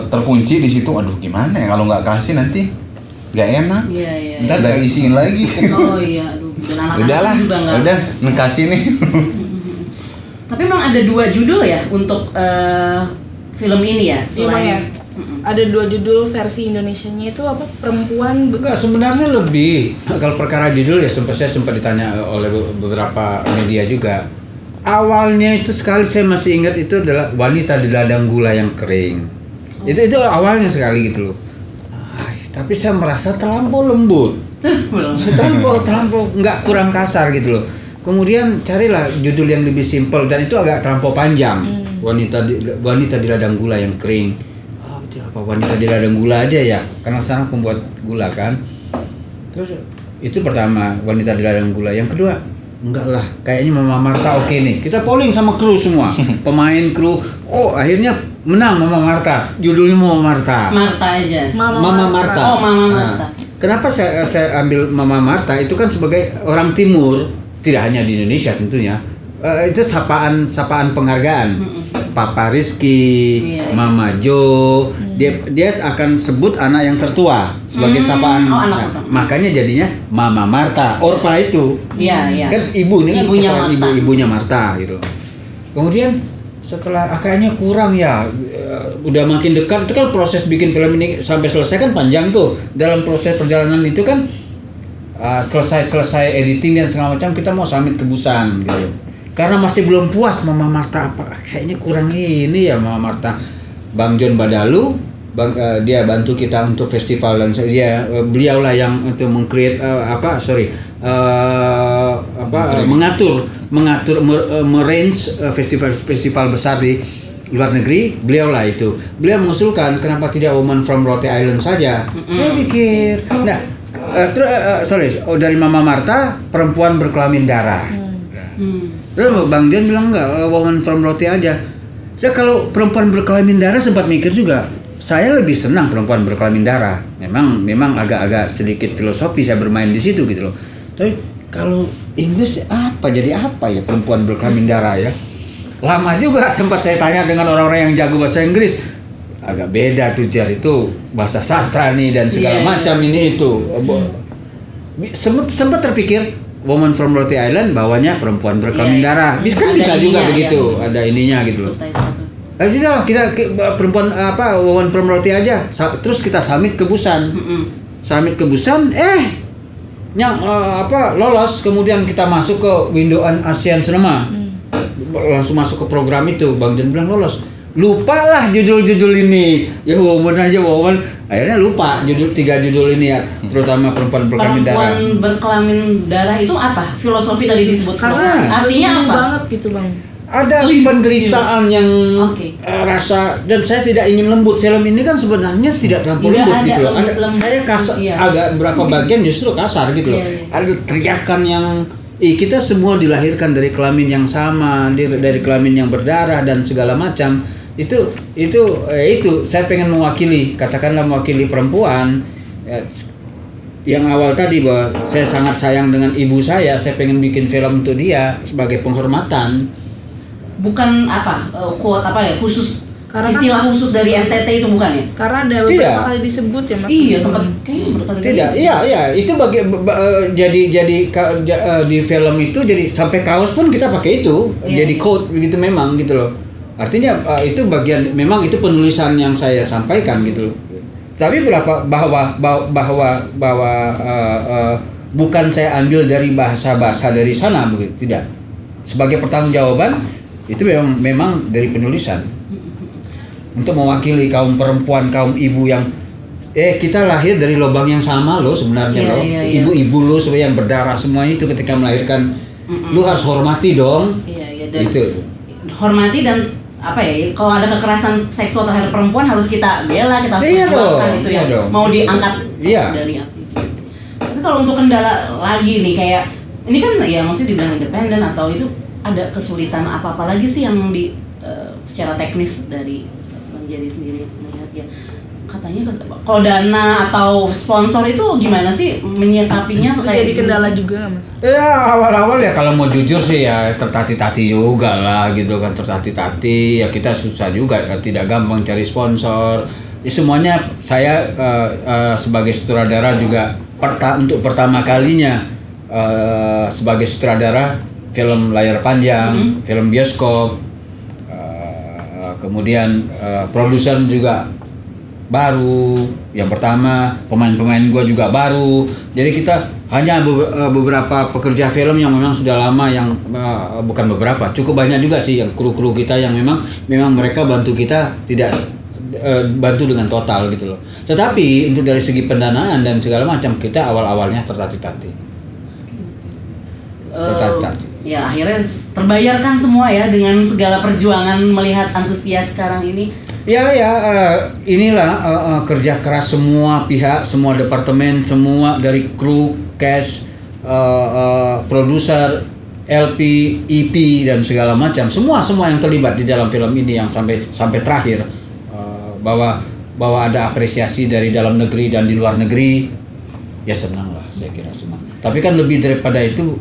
terkunci di situ. Aduh, gimana ya kalau nggak kasih nanti nggak enak. Iya. Ntar Dari isiin lagi. Oh iya, aduh. Dan anak-anak Udahlah, juga nggak. udah ngekasih nih. Tapi memang ada 2 judul ya untuk film ini ya. Iya, Bang, ya. Ada 2 judul versi Indonesianya itu apa? Perempuan Enggak, sebenarnya lebih. Kalau perkara judul ya saya sempat ditanya oleh beberapa media juga. Awalnya itu sekali saya masih ingat itu adalah wanita di ladang gula yang kering. Itu awalnya sekali gitu loh. Tapi saya merasa terlampau lembut. terlampau nggak kurang kasar gitu loh. Kemudian carilah judul yang lebih simpel dan itu agak terlampau panjang. Wanita di ladang gula yang kering. Apa wanita di ladang gula aja ya, karena sana pembuat gula kan. Terus itu pertama, wanita di ladang gula. Yang kedua, enggak lah, kayaknya Mama Marta oke nih. Kita polling sama kru semua, pemain kru. Oh, akhirnya menang Mama Marta. Judulnya Mama Marta. Marta aja. Mama Marta. Oh, Mama Nah, Marta. kenapa saya ambil Mama Marta? Itu kan sebagai orang Timur, tidak hanya di Indonesia tentunya. Itu sapaan penghargaan. Papa Rizky, Iya. Mama Jo, dia akan sebut anak yang tertua sebagai sapaan. Oh, anak Nah, pertama. makanya jadinya Mama Marta. Orpa itu Iya, iya. kan ibu ini kan Ibunya persoalan Marta. ibunya Marta gitu. Kemudian setelah kayaknya kurang ya, udah makin dekat. Itu kan proses bikin film ini sampai selesai kan panjang tuh. Dalam proses perjalanan itu kan selesai editing dan segala macam, kita mau summit ke Busan gitu. Karena masih belum puas Mama Marta, apa kayaknya kurang ini ya Mama Marta. Bang John Badalu, dia bantu kita untuk festival dan beliau lah yang untuk meng-create mengatur merange festival besar di luar negeri. Beliau lah itu. Beliau mengusulkan kenapa tidak Woman from Rote Island saja. Dia pikir, nah dari Mama Marta perempuan berkelamin darah. Terus Bang John bilang enggak, Woman from Rote aja. Ya kalau perempuan berkelamin darah, sempat mikir juga. Saya lebih senang perempuan berkelamin darah. Memang agak-agak sedikit filosofis saya bermain di situ gitu loh. Tapi kalau Inggris jadi apa ya perempuan berkelamin darah ya? Lama juga sempat saya tanya dengan orang-orang yang jago bahasa Inggris. Agak beda tuh Jar, itu bahasa sastra nih dan segala macam ini itu. Sempat terpikir Woman from Rote Island bawanya perempuan berkelamin darah. Bisa juga begitu, ada ininya gitu loh. Tidak, kita perempuan Woman from Rote aja. Terus kita summit ke Busan. Summit ke Busan, lolos. Kemudian kita masuk ke window ASEAN Cinema. Langsung masuk ke program itu. Bang John bilang lolos. Lupalah judul-judul ini. Ya Woman aja Woman. Akhirnya lupa 3 judul ini ya, terutama perempuan berkelamin darah. Perempuan berkelamin darah itu apa? Filosofi tadi disebut. Karena artinya apa? Banget gitu Bang. Ada penderitaan yang rasa, dan saya tidak ingin lembut. Film ini kan sebenarnya tidak terlampau lembut gitu loh. Saya kasar, agak berapa bagian justru kasar gitu loh. Ada teriakan yang kita semua dilahirkan dari kelamin yang sama, dari kelamin yang berdarah dan segala macam. Itu saya pengen mewakili perempuan yang awal tadi, bahwa saya sangat sayang dengan ibu saya pengen bikin film untuk dia sebagai penghormatan, bukan khusus, karena istilah khusus dari NTT itu bukan ya? Karena ada beberapa kali disebut ya Mas. Iya, sempat kayaknya berkali-kali. Tidak, iya itu jadi di film itu jadi sampai kaos pun kita pakai itu, jadi quote begitu memang gitu loh. Artinya itu bagian, memang itu penulisan yang saya sampaikan gitu loh. Tapi bahwa bukan saya ambil dari bahasa-bahasa dari sana begitu, tidak. Sebagai pertanggungjawaban itu memang dari penulisan. Untuk mewakili kaum perempuan, kaum ibu yang kita lahir dari lubang yang sama loh sebenarnya loh. Ibu-ibu lo yang berdarah semua itu ketika melahirkan, lu harus hormati dong. Dan itu. Hormati dan kalau ada kekerasan seksual terhadap perempuan harus kita bela, kita harus perjuangkan itu ya. Mau diangkat dari api. Tapi kalau untuk kendala lagi nih, kayak ini kan ya maksudnya dibilang independen atau itu, ada kesulitan apa lagi sih yang secara teknis dari menjadi sendiri melihat ya, katanya kalau dana atau sponsor itu gimana sih menyikapinya? Jadi kendala juga nggak Mas? Ya awal-awal ya kalau mau jujur sih ya tertati-tati juga lah gitu kan, tertati-tati ya, kita susah juga, tidak gampang cari sponsor. Semuanya saya sebagai sutradara juga untuk pertama kalinya sebagai sutradara film layar panjang, film bioskop, kemudian produser juga baru, yang pertama pemain-pemain gua juga baru. Jadi kita hanya beberapa pekerja film yang memang sudah lama, yang bukan beberapa, cukup banyak juga sih yang kru-kru kita yang memang mereka bantu kita, tidak bantu dengan total gitu loh. Tetapi untuk dari segi pendanaan dan segala macam, kita awal-awalnya tertati-tati. Ya akhirnya terbayarkan semua ya dengan segala perjuangan melihat antusias sekarang ini. Inilah kerja keras semua pihak, semua departemen, semua dari kru, cast, produser, LP, EP dan segala macam, semua yang terlibat di dalam film ini yang sampai terakhir, bahwa ada apresiasi dari dalam negeri dan di luar negeri, ya senang lah, saya kira senang. Tapi kan lebih daripada itu,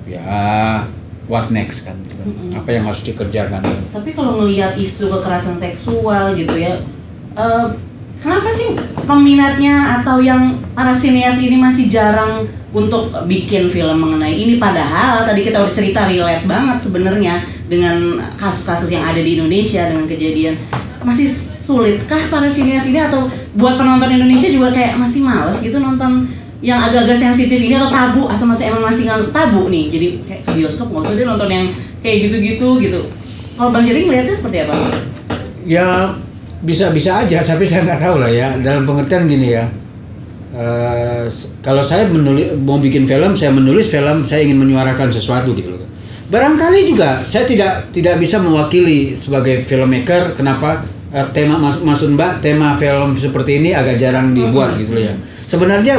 ya what next kan, gitu. Apa yang harus dikerjakan. Tapi kalau ngelihat isu kekerasan seksual gitu ya, kenapa sih peminatnya atau yang para sineas ini masih jarang untuk bikin film mengenai ini? Padahal tadi kita udah cerita relate banget sebenarnya dengan kasus-kasus yang ada di Indonesia dengan kejadian. Masih sulitkah para sineas ini atau buat penonton Indonesia juga kayak masih males gitu nonton yang agak-agak sensitif ini, atau tabu, atau masih nganggap tabu nih, jadi kayak ke bioskop nggak usah deh nonton yang kayak gitu-gitu gitu. Kalau Bang Jerry ngeliatnya seperti apa? Ya bisa aja, tapi saya nggak tahu lah ya, dalam pengertian gini ya. Kalau saya mau bikin film, saya menulis film, saya ingin menyuarakan sesuatu gitu loh. Barangkali juga saya tidak bisa mewakili sebagai filmmaker. Kenapa maksud Mbak, tema film seperti ini agak jarang dibuat gitu loh ya. Sebenarnya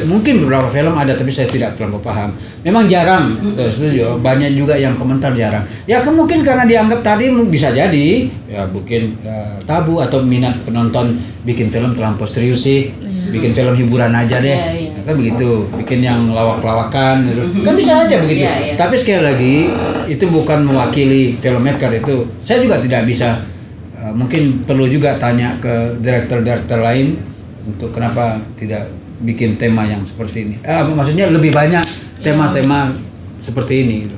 mungkin beberapa film ada, tapi saya tidak terlalu paham. Memang jarang, setuju. Banyak juga yang komentar jarang. Ya mungkin karena dianggap tadi bisa jadi ya mungkin tabu, atau minat penonton bikin film terlampau serius sih. Bikin film hiburan aja deh. Kan begitu. Bikin yang lawak-lawakan gitu. Kan bisa aja begitu. Tapi sekali lagi itu bukan mewakili filmmaker itu. Saya juga tidak bisa. Mungkin perlu juga tanya ke direktur-direktur lain untuk kenapa tidak bikin tema yang seperti ini. Maksudnya lebih banyak tema-tema seperti ini gitu.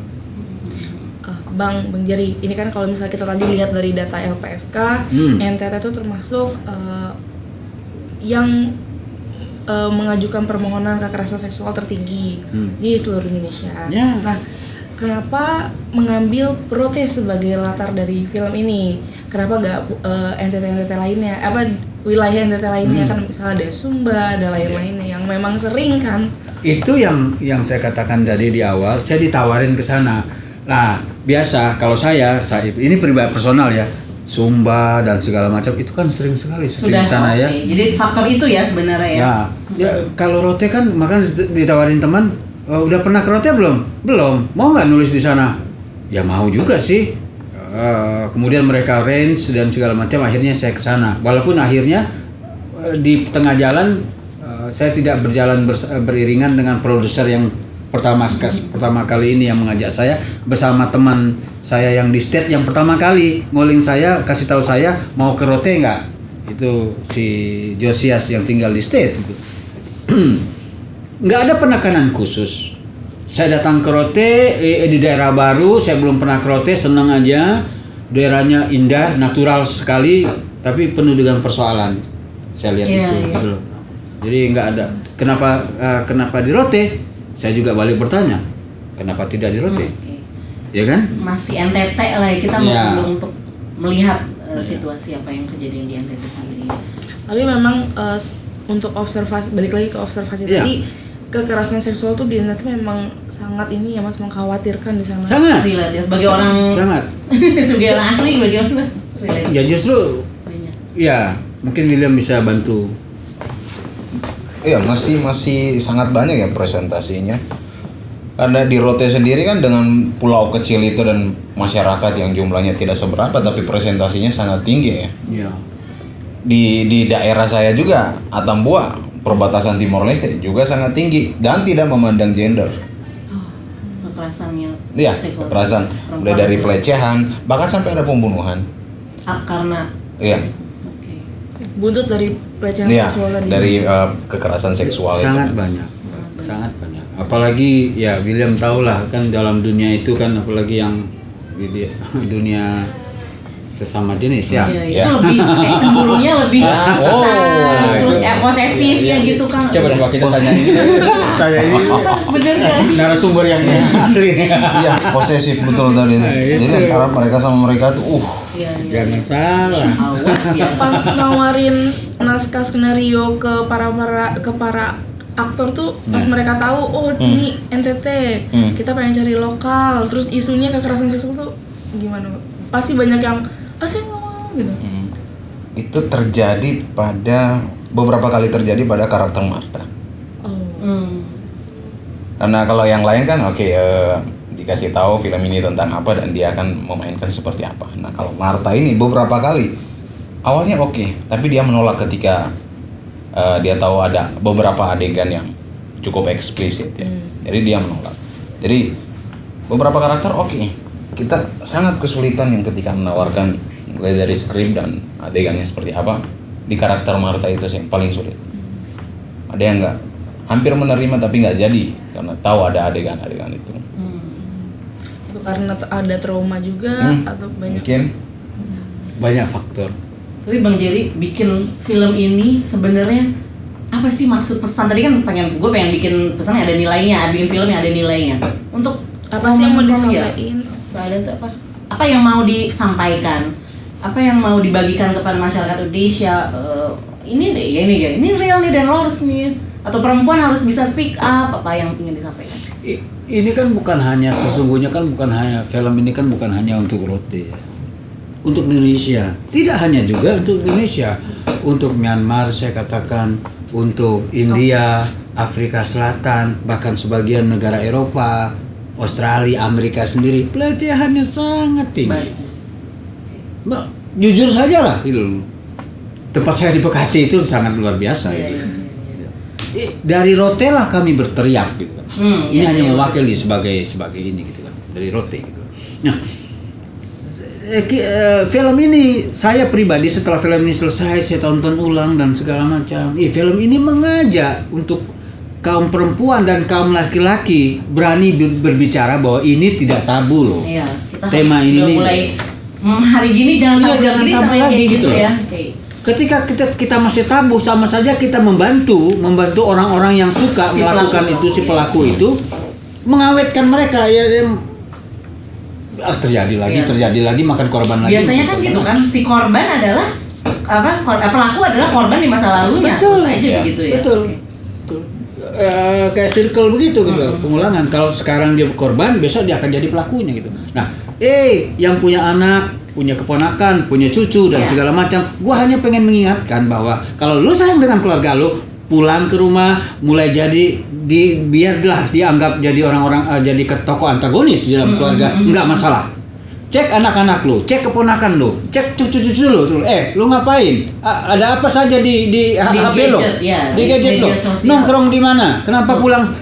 Bang Jerry, ini kan kalau misalnya kita tadi lihat dari data LPSK, NTT itu termasuk yang mengajukan permohonan kekerasan seksual tertinggi di seluruh Indonesia. Nah, kenapa mengambil protes sebagai latar dari film ini? Kenapa nggak NTT lainnya? Wilayah NTT lainnya kan misalnya ada Sumba, ada lain-lainnya yang memang sering kan? Itu yang saya katakan tadi di awal, saya ditawarin ke sana. Nah, biasa kalau saya ini pribadi personal ya, Sumba dan segala macam itu kan sering sekali syuting di sana ya. Jadi faktor itu ya sebenarnya ya. Ya kalau Rote kan makan ditawarin teman, udah pernah ke Rote belum? Belum. Mau nggak nulis di sana? Ya mau juga sih. Kemudian mereka range dan segala macam, akhirnya saya ke sana. Walaupun akhirnya di tengah jalan saya tidak berjalan beriringan dengan produser yang pertama kali ini yang mengajak saya, bersama teman saya yang di state yang pertama kali ngoling saya, kasih tahu saya mau ke Rote nggak? Itu si Josias yang tinggal di state itu. Nggak ada penekanan khusus. Saya datang ke Rote di daerah baru, saya belum pernah ke Rote, senang aja. Daerahnya indah, natural sekali, tapi penuh dengan persoalan. Saya lihat itu gitu loh. Jadi nggak ada. Kenapa di Rote? Saya juga balik bertanya, kenapa tidak di Rote? Ya kan? Masih NTT lah ya, kita mau untuk melihat situasi apa yang kejadian di NTT sendiri. Tapi memang untuk observasi, balik lagi ke observasi tadi, kekerasan seksual tuh di internet memang sangat ini ya Mas, mengkhawatirkan di sana. Sangat relate ya sebagai orang. Sangat. Sebagai orang asli bagaimana? Relate. Ya justru. Ya mungkin William bisa bantu. Iya masih sangat banyak ya presentasinya. Karena di Rote sendiri kan dengan pulau kecil itu dan masyarakat yang jumlahnya tidak seberapa, tapi presentasinya sangat tinggi ya. Iya. Di daerah saya juga Atambua, perbatasan Timor Leste juga sangat tinggi dan tidak memandang gender. Kekerasannya. Iya, kekerasan mulai dari pelecehan bahkan sampai ada pembunuhan. Karena. Iya. Buntut dari pelecehan seksual tadi. Dari kekerasan seksual Sangat itu. banyak. Apalagi ya William tahu lah kan dalam dunia itu kan, apalagi yang di dunia sesama jenis ya. Iya. Itu lebih kayak cemburunya lebih besar, terus posesifnya gitu kan. Coba kita tanya ini. Bener kan? Narasumber yang asli. Iya, posesif betul tadi itu. Jadi antara mereka sama mereka tuh jangan salah. Pas nawarin naskah skenario ke para aktor tuh pas mereka tahu ini NTT, kita pengen cari lokal, terus isunya kekerasan seksual tuh gimana? Pasti banyak yang saya nggak mau gitu. Itu terjadi beberapa kali terjadi pada karakter Martha. Karena kalau yang lain kan dikasih tahu film ini tentang apa dan dia akan memainkan seperti apa. Nah kalau Martha ini beberapa kali awalnya tapi dia menolak ketika dia tahu ada beberapa adegan yang cukup eksplisit ya. Jadi dia menolak. Jadi beberapa karakter oke. Kita sangat kesulitan yang ketika menawarkan mulai dari skrip dan adegannya seperti apa. Di karakter Martha itu sih yang paling sulit. Ada yang nggak hampir menerima tapi nggak jadi karena tahu ada adegan-adegan itu. Itu karena ada trauma juga atau banyak? Mungkin Banyak faktor. Tapi Bang Jerry bikin film ini sebenarnya apa sih maksud pesan? Tadi kan gue pengen bikin pesan yang ada nilainya, bikin film yang ada nilainya. Untuk Apa sih yang mau disampaikan? disampaikan? Keadaan itu apa? Apa yang mau disampaikan? Apa yang mau dibagikan kepada masyarakat Indonesia? Ini deh, ya ini real nih dan lo harus nih. Atau perempuan harus bisa speak up. Apa yang ingin disampaikan? Ini kan bukan hanya sesungguhnya kan bukan hanya film ini kan bukan hanya untuk Rote ya. Untuk Indonesia. Tidak hanya juga untuk Indonesia. Untuk Myanmar saya katakan, untuk India, Afrika Selatan, bahkan sebagian negara Eropa, Australia, Amerika sendiri, pelecehannya sangat tinggi. Mbak, jujur saja lah, gitu. Tempat saya di Bekasi itu sangat luar biasa. Gitu. Dari Rote lah kami berteriak gitu. Ini hanya mewakili sebagai ini gitu kan, dari Rote gitu. Nah, film ini saya pribadi setelah film ini selesai saya tonton ulang dan segala macam. Film ini mengajak untuk kaum perempuan dan kaum laki-laki berani berbicara bahwa ini tidak tabu loh. Iya, kita tema ini mulai hari gini jangan tabu lagi sampai lagi kayak gitu loh. ya. Ketika kita masih tabu, sama saja kita membantu orang-orang yang suka melakukan itu, si pelaku itu mengawetkan mereka ya. Terjadi lagi makan korban lagi. Biasanya kan gitu kan, si korban adalah pelaku adalah korban di masa lalunya. Betul. Terus aja begitu ya. Betul. Kayak circle begitu gitu, pengulangan. Kalau sekarang dia korban, besok dia akan jadi pelakunya gitu. Nah, yang punya anak, punya keponakan, punya cucu dan segala macam, gua hanya pengen mengingatkan bahwa kalau lu sayang dengan keluarga lu, pulang ke rumah, mulai jadi biarlah dianggap jadi orang-orang jadi tokoh antagonis di dalam keluarga, enggak masalah. Cek anak-anak lu, cek keponakan lu, cek cucu-cucu lu. Lu ngapain? Ada apa saja di HP lu? Di gadget lu. Nongkrong di mana? Kenapa pulang?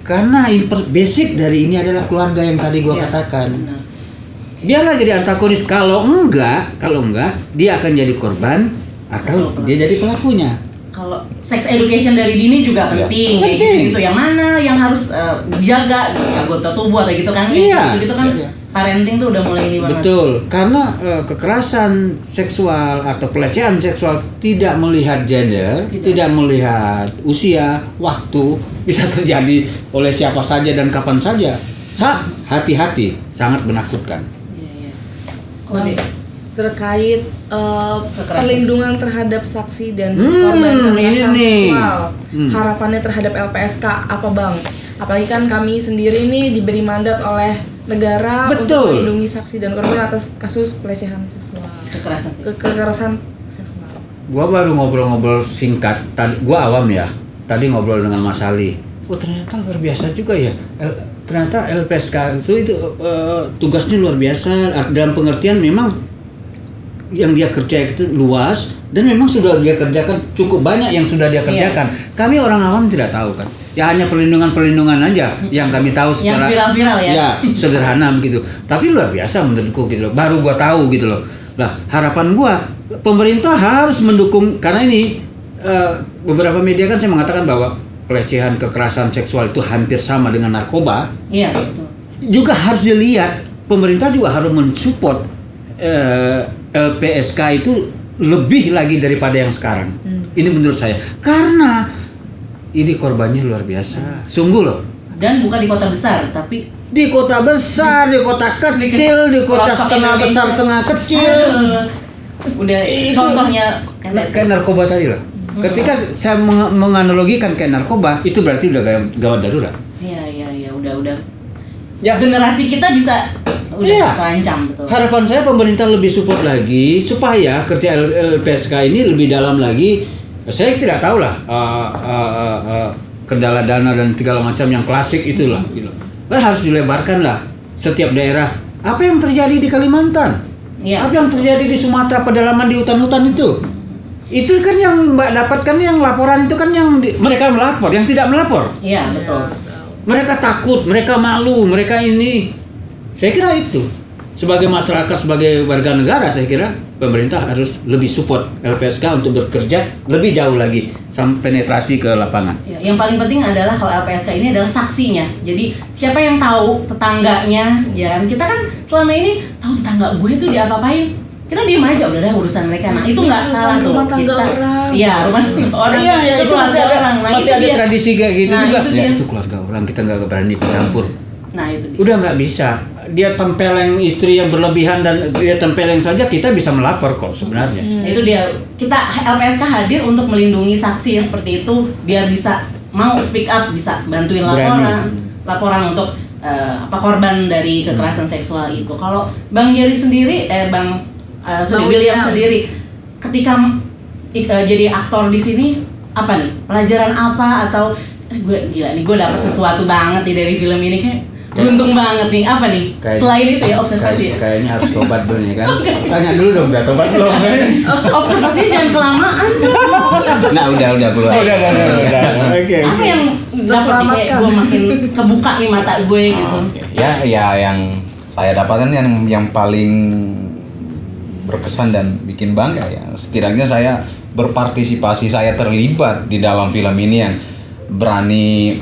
Karena basic dari ini adalah keluarga yang tadi gua katakan. Biarlah jadi antagonis. Kalau enggak, dia akan jadi korban atau dia jadi pelakunya. Kalau sex education dari dini juga penting, kayak gitu. Yang mana yang harus jaga anggota tubuh atau gitu kan? Gitu kan. Parenting tuh udah mulai ini banget. Betul, karena kekerasan seksual atau pelecehan seksual tidak melihat gender, tidak melihat usia, waktu, bisa terjadi oleh siapa saja dan kapan saja. Hati-hati, sangat menakutkan. Terkait perlindungan terhadap saksi dan korban kekerasan seksual, harapannya terhadap LPSK apa Bang? Apalagi kan kami sendiri nih diberi mandat oleh negara untuk melindungi saksi dan korban atas kasus pelecehan seksual, kekerasan seksual. Gua baru ngobrol-ngobrol singkat, gua awam ya. Tadi ngobrol dengan Mas Ali. Ternyata luar biasa juga ya. Ternyata LPSK itu tugasnya luar biasa dalam pengertian memang yang dia kerja itu luas dan memang sudah dia kerjakan cukup banyak yang sudah dia kerjakan. Kami orang awam tidak tahu kan. Ya hanya perlindungan aja yang kami tahu secara yang viral-viral ya. Sederhana begitu. Tapi luar biasa menurutku gitu loh. Baru gua tahu gitu loh. Lah, harapan gua pemerintah harus mendukung karena ini beberapa media kan saya mengatakan bahwa pelecehan kekerasan seksual itu hampir sama dengan narkoba. Iya, betul. Juga harus dilihat pemerintah juga harus mensupport LPSK itu lebih lagi daripada yang sekarang. Ini menurut saya. Karena ini korbannya luar biasa. Sungguh loh. Dan bukan di kota besar, tapi di kota besar, di kota kecil, di kota setengah besar, tengah kecil. Udah itu, contohnya kayak narkoba tadi loh. Ketika saya menganalogikan kayak narkoba, itu berarti udah gawat darurat. Iya, udah. Ya generasi kita bisa terancam betul. Harapan saya pemerintah lebih support lagi supaya kerja LPSK ini lebih dalam lagi. Saya tidak tahu lah kendala dana dan segala macam yang klasik itulah. Kan harus dilebarkan lah setiap daerah. Apa yang terjadi di Kalimantan? Apa yang terjadi di Sumatera pedalaman di hutan-hutan itu? Itu kan yang Mbak dapatkan yang laporan itu kan yang mereka melapor, yang tidak melapor. Iya betul. Mereka takut, mereka malu, mereka ini. Saya kira itu. Sebagai masyarakat, sebagai warga negara, saya kira pemerintah harus lebih support LPSK untuk bekerja lebih jauh lagi sampai penetrasi ke lapangan. Ya, yang paling penting adalah kalau LPSK ini adalah saksinya. Jadi siapa yang tahu tetangganya, ya kan? Kita kan selama ini tahu tetangga gue itu diapa-apain. Kita diem aja udah urusan mereka. Nah, itu nggak salah tuh. Rumah tangga orang. Iya, rumah tangga orang. Iya, itu masih ada orang. Nah, masih ada tradisi kayak gitu Nah, juga. itu Ya, dia. itu keluarga orang, kita nggak berani ikut campur. Nah, itu dia. Udah nggak bisa. Dia tempeleng istri yang berlebihan dan dia tempeleng saja, kita bisa melapor kok sebenarnya. Itu dia. Kita LPSK hadir untuk melindungi saksi yang seperti itu biar bisa mau speak up, bisa bantuin laporan untuk korban dari kekerasan seksual itu. Kalau Bang Jerry sendiri, William sendiri, ketika jadi aktor di sini, apa nih pelajaran apa atau gue gila nih, gue dapat sesuatu banget nih dari film ini, kayak beruntung banget nih, apa nih selain itu ya observasi. Kayaknya harus tobat dulu ya kan. Tanya dulu dong, udah tobat belum? Observasinya jangan kelamaan. Nah, udah keluar. Udah. Oke. Apa yang dapat nih, kayak gue makin kebuka nih mata gue gitu. Ya yang saya dapatkan yang paling berkesan dan bikin bangga ya. Setidaknya saya berpartisipasi, saya terlibat di dalam film ini yang berani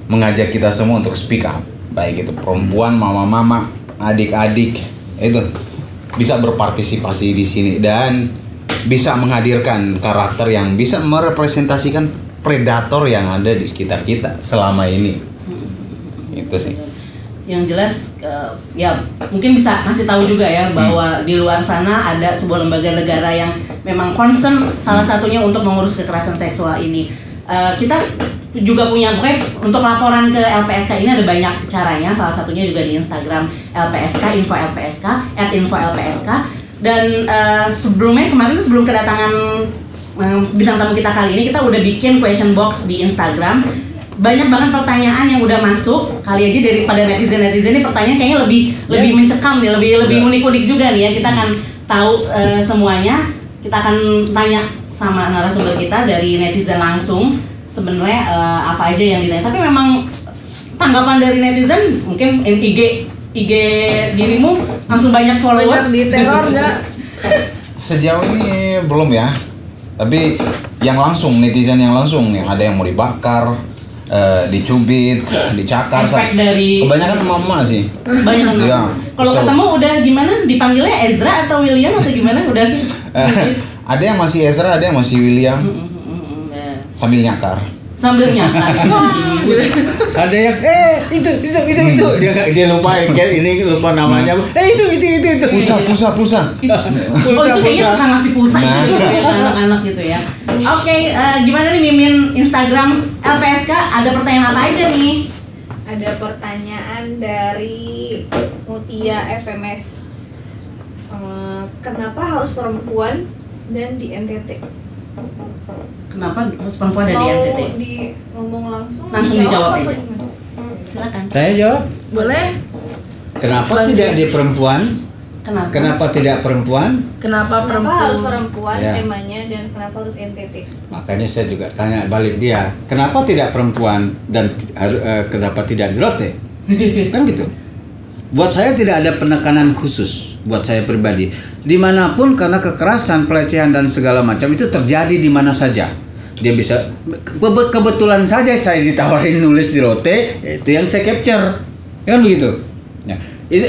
mengajak kita semua untuk speak up. Baik itu perempuan, mama-mama, adik-adik, itu bisa berpartisipasi di sini dan bisa menghadirkan karakter yang bisa merepresentasikan predator yang ada di sekitar kita selama ini. Itu sih. Yang jelas ya mungkin bisa ngasih tahu juga ya bahwa di luar sana ada sebuah lembaga negara yang memang concern salah satunya untuk mengurus kekerasan seksual ini. Kita juga punya untuk laporan ke LPSK ini ada banyak caranya, salah satunya juga di Instagram LPSK, info LPSK, @info_LPSK. Dan sebelum kedatangan bintang tamu kita kali ini, kita udah bikin question box di Instagram. Banyak banget pertanyaan yang udah masuk. Kali aja daripada netizen ini pertanyaan kayaknya lebih mencekam nih, lebih unik-unik juga nih ya. Kita akan tahu semuanya. Kita akan tanya sama narasumber kita dari netizen langsung. Sebenarnya apa aja yang ditanya. Tapi memang tanggapan dari netizen mungkin IG dirimu langsung banyak followers. Di teror nggak? Sejauh ini belum ya. Tapi yang langsung, netizen yang langsung, yang ada yang mau dibakar, dicubit, dicakar. Efek dari kebanyakan mama sih. Banyak. Iya. Kalau ketemu udah gimana? Dipanggilnya Ezra atau William atau gimana? Udah. Ada yang masih Ezra, ada yang masih William. Sambil nyakar. Ada yang itu dia lupa ini lupa namanya. Itu Pulsa. Oh, itu kayaknya suka ngasih pulsa gitu ya anak-anak gitu ya. Oke, gimana nih Mimin Instagram LPSK, ada pertanyaan apa aja nih? Ada pertanyaan dari Mutia FMS. Kenapa harus perempuan dan di NTT? Kenapa harus perempuan dari NTT? Mau di ngomong langsung dijawab apa aja. gimana? Silakan. Saya jawab. Boleh? Kenapa tidak di perempuan? Kenapa tidak perempuan? Kenapa harus perempuan Ya. temanya dan kenapa harus NTT? Makanya saya juga tanya balik dia, kenapa tidak perempuan dan kenapa tidak di Rote? Kan gitu. Buat saya tidak ada penekanan khusus buat saya pribadi. Dimanapun, karena kekerasan, pelecehan dan segala macam itu terjadi di mana saja. Dia bisa kebetulan saja saya ditawarin nulis di Rote, itu yang saya capture, kan begitu. Ya,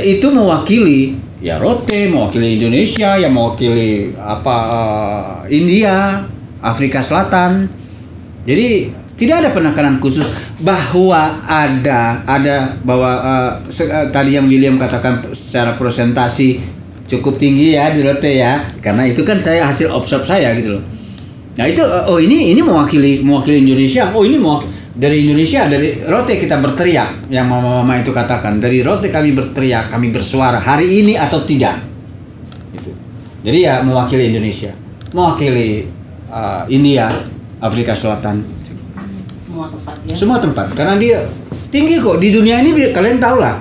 itu mewakili ya Rote, mewakili Indonesia, yang mewakili India, Afrika Selatan. Jadi tidak ada penekanan khusus bahwa tadi yang William katakan secara presentasi cukup tinggi ya di Rote ya, karena itu kan saya hasil observ saya gitu loh. Nah itu ini mewakili Indonesia. Ini dari Indonesia, dari Rote kita berteriak, yang mama-mama itu katakan, dari Rote kami berteriak, kami bersuara hari ini atau tidak. Gitu. Jadi ya mewakili Indonesia, mewakili India, Afrika Selatan. Semua tempat ya. Semua tempat, karena dia tinggi kok di dunia ini. Kalian tahu lah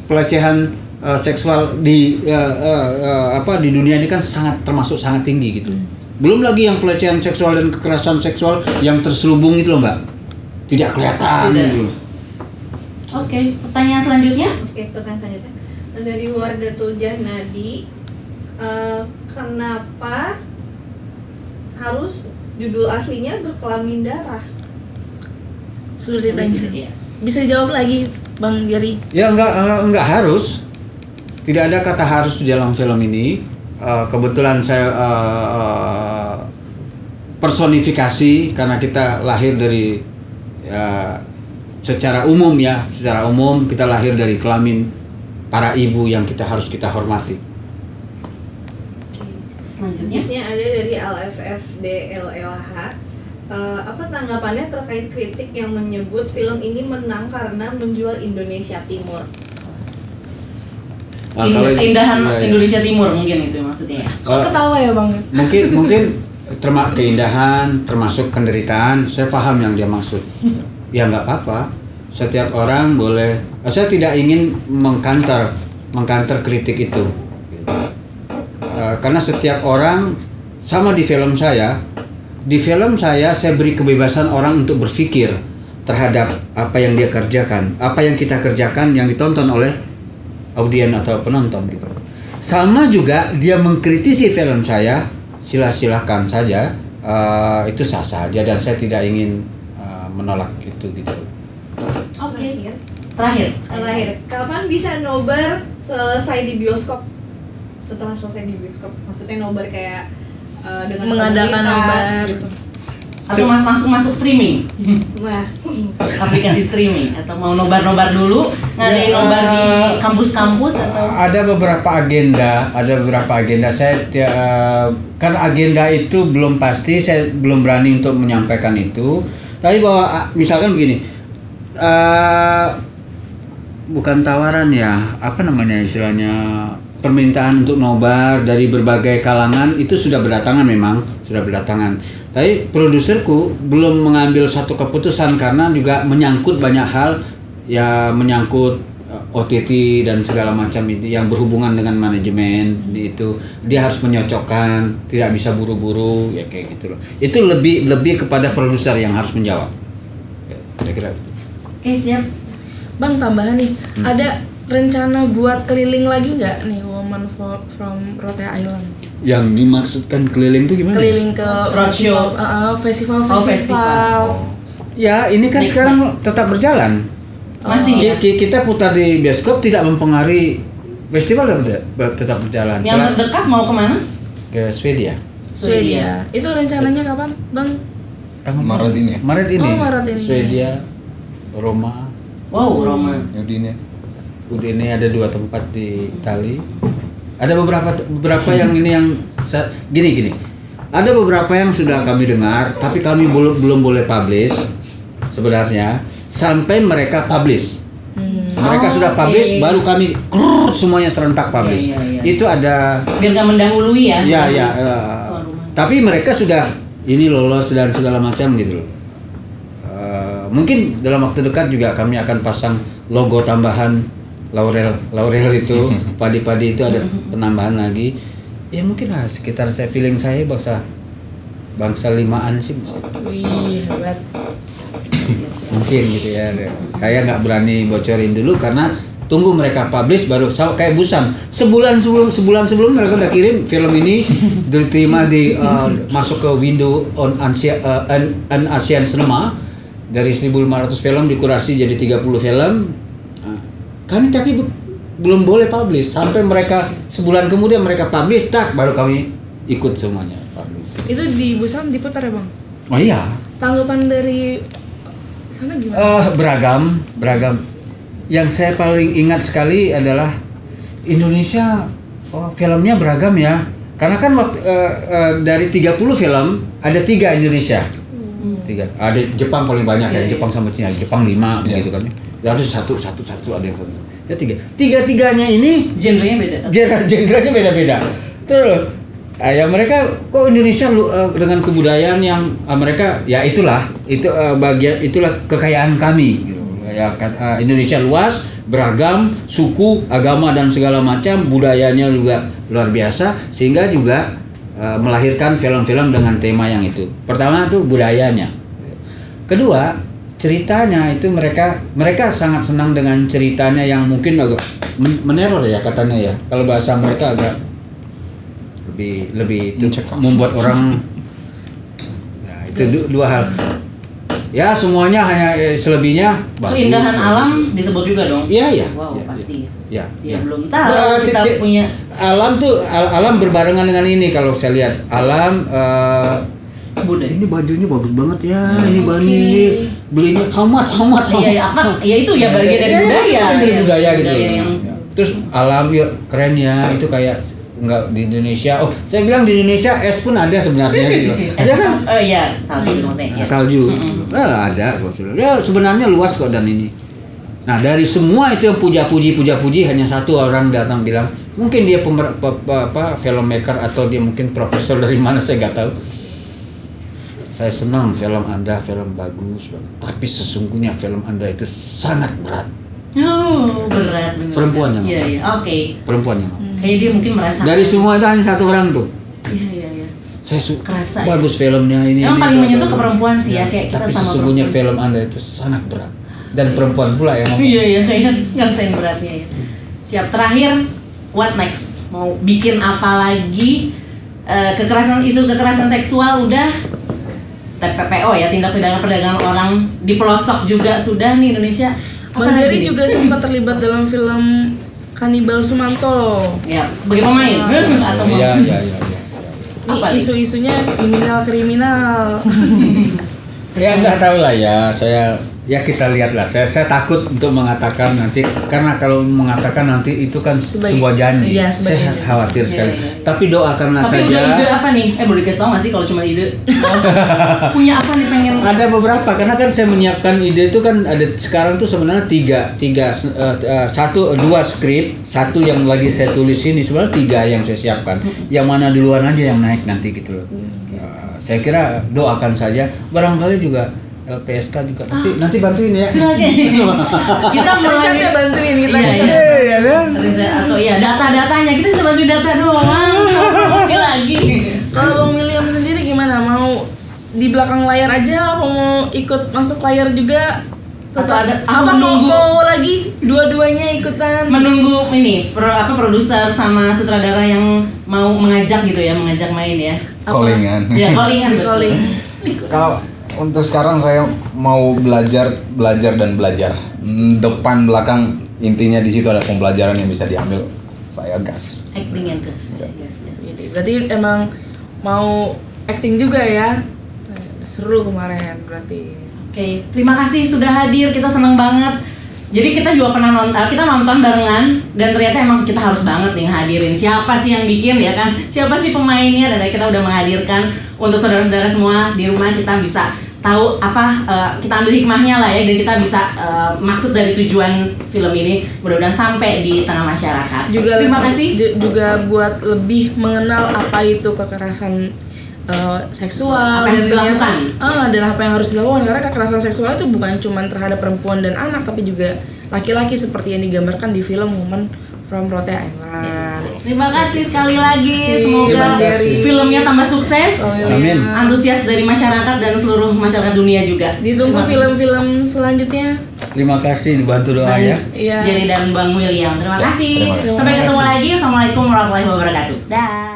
pelecehan seksual di dunia ini kan termasuk sangat tinggi gitu. Belum lagi yang pelecehan seksual dan kekerasan seksual yang terselubung itu loh Mbak, tidak kelihatan gitu. Oke, pertanyaan selanjutnya. Oke, pertanyaan selanjutnya dari Wardatul Jahnadi. Kenapa harus judul aslinya berkelamin darah? Sudah ditanya. Iya. Bisa dijawab lagi, Bang Jerry? Ya enggak harus. Tidak ada kata harus di dalam film ini. Kebetulan saya personifikasi karena kita lahir dari secara umum kita lahir dari kelamin para ibu yang harus kita hormati. Selanjutnya. Ada dari LFFDLLH. Apa tanggapannya terkait kritik yang menyebut film ini menang karena menjual Indonesia Timur? Keindahan iya. Indonesia Timur mungkin itu maksudnya ya. Kok ketawa ya, Bang? Mungkin keindahan termasuk penderitaan. Saya paham yang dia maksud. Ya nggak apa-apa. Setiap orang boleh. Saya tidak ingin mengkanter kritik itu. Karena setiap orang sama di film saya. Di film saya beri kebebasan orang untuk berpikir terhadap apa yang dia kerjakan, apa yang kita kerjakan yang ditonton oleh audien atau penonton gitu. Sama juga dia mengkritisi film saya, silakan saja, itu sah saja dan saya tidak ingin menolak itu gitu. Oke. Terakhir. Kapan bisa nobar selesai di bioskop? Setelah selesai di bioskop, maksudnya nobar kayak dengan Mengadakan komunitas, nobar gitu. Atau masuk streaming. Wah, Aplikasi streaming atau mau nobar dulu ngadain nobar di kampus-kampus atau ada beberapa agenda saya kan agenda itu belum pasti, saya belum berani untuk menyampaikan itu, tapi bahwa misalkan begini, bukan tawaran ya, apa namanya istilahnya, permintaan untuk nobar dari berbagai kalangan itu sudah berdatangan, tapi produserku belum mengambil satu keputusan karena juga menyangkut banyak hal, ya menyangkut OTT dan segala macam itu yang berhubungan dengan manajemen itu, dia harus menyocokkan, tidak bisa buru-buru ya kayak gitu loh. Itu lebih kepada produser yang harus menjawab. Kira-kira. Oke, siap. Bang, tambahan nih, ada rencana buat keliling lagi nggak nih Woman from Rhode Island? Yang dimaksudkan keliling itu gimana? Keliling ke Roadshow. festival. Ya, ini kan Next sekarang tetap berjalan. Masih ya? Kita putar di bioskop tidak mempengaruhi festival, tetap berjalan. Yang terdekat mau kemana? Ke Swedia. Swedia. Itu rencananya kapan, Bang? Maret ini ya? Maret ini. Oh, Maret ini. Swedia, Roma, Wow, Roma. Udine. Udine, ada 2 tempat di Itali. Ada beberapa yang ini yang gini. Ada beberapa yang sudah kami dengar, tapi kami belum boleh publish sebenarnya sampai mereka publish. Mereka sudah publish, baru kami semuanya serentak publish. Iya. Itu ada. Biar nggak mendahului ya. Ya. Tapi mereka sudah ini lolos dan segala macam gitu loh. Mungkin dalam waktu dekat juga kami akan pasang logo tambahan laurel itu, padi-padi itu ada penambahan lagi. Ya mungkin lah sekitar feeling saya bangsa 5-an sih. Wih, hebat. Mungkin gitu ya. Saya nggak berani bocorin dulu karena tunggu mereka publish baru kayak Busan. Sebulan sebelum mereka udah kirim film ini diterima masuk ke window on Asian Cinema. Dari 1.500 film dikurasi jadi 30 film. Kami tapi belum boleh publish sampai mereka sebulan kemudian mereka publish, baru kami ikut semuanya publish. Itu di Busan diputar ya, Bang? Oh iya. Tanggapan dari sana gimana? Beragam. Yang saya paling ingat sekali adalah Indonesia, filmnya beragam ya. Karena kan dari 30 film ada 3 Indonesia. 3. Ada Jepang paling banyak ya, Jepang sama Cina. Jepang 5 begitu kan. Lalu satu ada yang satu. Ya 3. Tiga-tiganya ini Genrenya beda. Genrenya beda-beda. Terus ya mereka kok Indonesia dengan kebudayaan yang mereka ya itulah kekayaan kami gitu. Ya Indonesia luas, beragam, suku, agama dan segala macam, budayanya juga luar biasa sehingga juga melahirkan film-film dengan tema yang itu. Pertama tuh budayanya. Kedua, ceritanya itu mereka sangat senang dengan ceritanya yang mungkin agak meneror ya katanya ya. Kalau bahasa mereka agak lebih itu membuat orang ya, itu dua hal. Ya semuanya hanya selebihnya bagus. Keindahan alam disebut juga dong. Iya. Wow, pasti. Ya. Dia belum tahu kita punya alam tuh alam berbarengan dengan ini kalau saya lihat alam budaya. ini bajunya bagus banget ya. Ini bani ini belinya how much. Iya, apa? Ya itu ya bagian dari budaya. Dari budaya gitu. Yang... Terus alam yuk keren ya. Itu kayak enggak di Indonesia. Oh, saya bilang di Indonesia es pun ada sebenarnya gitu. Ada kan? Oh iya, salju maksudnya. Salju. Ada kok. Ya sebenarnya luas kok dan ini. Nah, dari semua itu yang puja-puji hanya satu orang datang bilang, mungkin dia filmmaker atau dia mungkin profesor dari mana saya nggak tahu. Saya senang film Anda film bagus, tapi sesungguhnya film Anda itu sangat berat. Oh, berat benar. Perempuan yang Iya, oke. Perempuan yang Kayak dia mungkin merasa dari semua itu hanya satu orang tuh. Iya. Saya kerasa bagus ya. Filmnya ini. Yang paling menyentuh ke perempuan sih ya, kayak kita tapi sama sesungguhnya perempuan. film Anda itu sangat berat dan perempuan pula yang ngomong. Iya, kayak ngerasain beratnya ya. Siap, terakhir what next? Mau bikin apa lagi? Isu kekerasan seksual udah, TPPO ya, tindak pidana perdagangan orang di pelosok juga sudah nih Indonesia. Bang Jerry juga sempat terlibat dalam film Kanibal Sumanto. Ya, sebagai pemain atau Iya. Apa Ini isu-isunya kriminal. Ya nggak tahu lah ya, kita lihatlah. Saya takut untuk mengatakan nanti karena kalau mengatakan nanti itu kan sebuah janji. Iya, saya khawatir sekali. Iya. Tapi doakanlah Tapi saja. udah ide apa nih? Boleh dikasih tau nggak sih kalau cuma ide? Punya apa nih pengen? Ada beberapa karena kan saya menyiapkan ide itu kan ada sekarang tuh sebenarnya dua skrip, satu yang lagi saya tulis ini sebenarnya 3 yang saya siapkan. Yang mana duluan aja yang naik nanti gitu loh. Saya kira doakan saja, barangkali juga LPSK juga nanti bantuin ya. Silakan. Kita mulai bantuin kita. Riset atau data-datanya kita bisa bantu data doang. Promosi lagi. Kalau Bang William sendiri gimana? Mau di belakang layar aja apa mau ikut masuk layar juga? Atau ada apa mau lagi dua-duanya ikutan? Menunggu ini produser sama sutradara yang mau mengajak main ya. Callingan. Ya, callingan betul. Kalau untuk sekarang saya mau belajar dan belajar. Depan belakang intinya di situ ada pembelajaran yang bisa diambil. Saya gas. Acting yang gas. Yes. Berarti emang mau acting juga ya? Seru kemarin berarti. Oke, terima kasih sudah hadir. Kita senang banget. Jadi kita juga pernah nonton barengan dan ternyata emang kita harus banget nih hadirin siapa sih yang bikin ya kan, siapa sih pemainnya, dan kita udah menghadirkan untuk saudara-saudara semua di rumah. Kita bisa tahu apa kita ambil hikmahnya lah ya, dan kita bisa maksud dari tujuan film ini mudah-mudahan sampai di tengah masyarakat. Terima kasih juga buat lebih mengenal apa itu kekerasan seksual apa yang harus dilakukan. Dan apa yang harus dilakukan, karena kekerasan seksual itu bukan cuma terhadap perempuan dan anak, tapi juga laki-laki seperti yang digambarkan di film Woman from Rhode Island. Terima kasih sekali lagi, semoga filmnya tambah sukses. Amin. Antusias dari masyarakat dan seluruh masyarakat dunia juga. Ditunggu film-film selanjutnya. Terima kasih dibantu doa ya. Iya. Jerry dan Bang William. Terima kasih. Terima kasih. Sampai ketemu lagi. Assalamualaikum warahmatullahi wabarakatuh. Dah.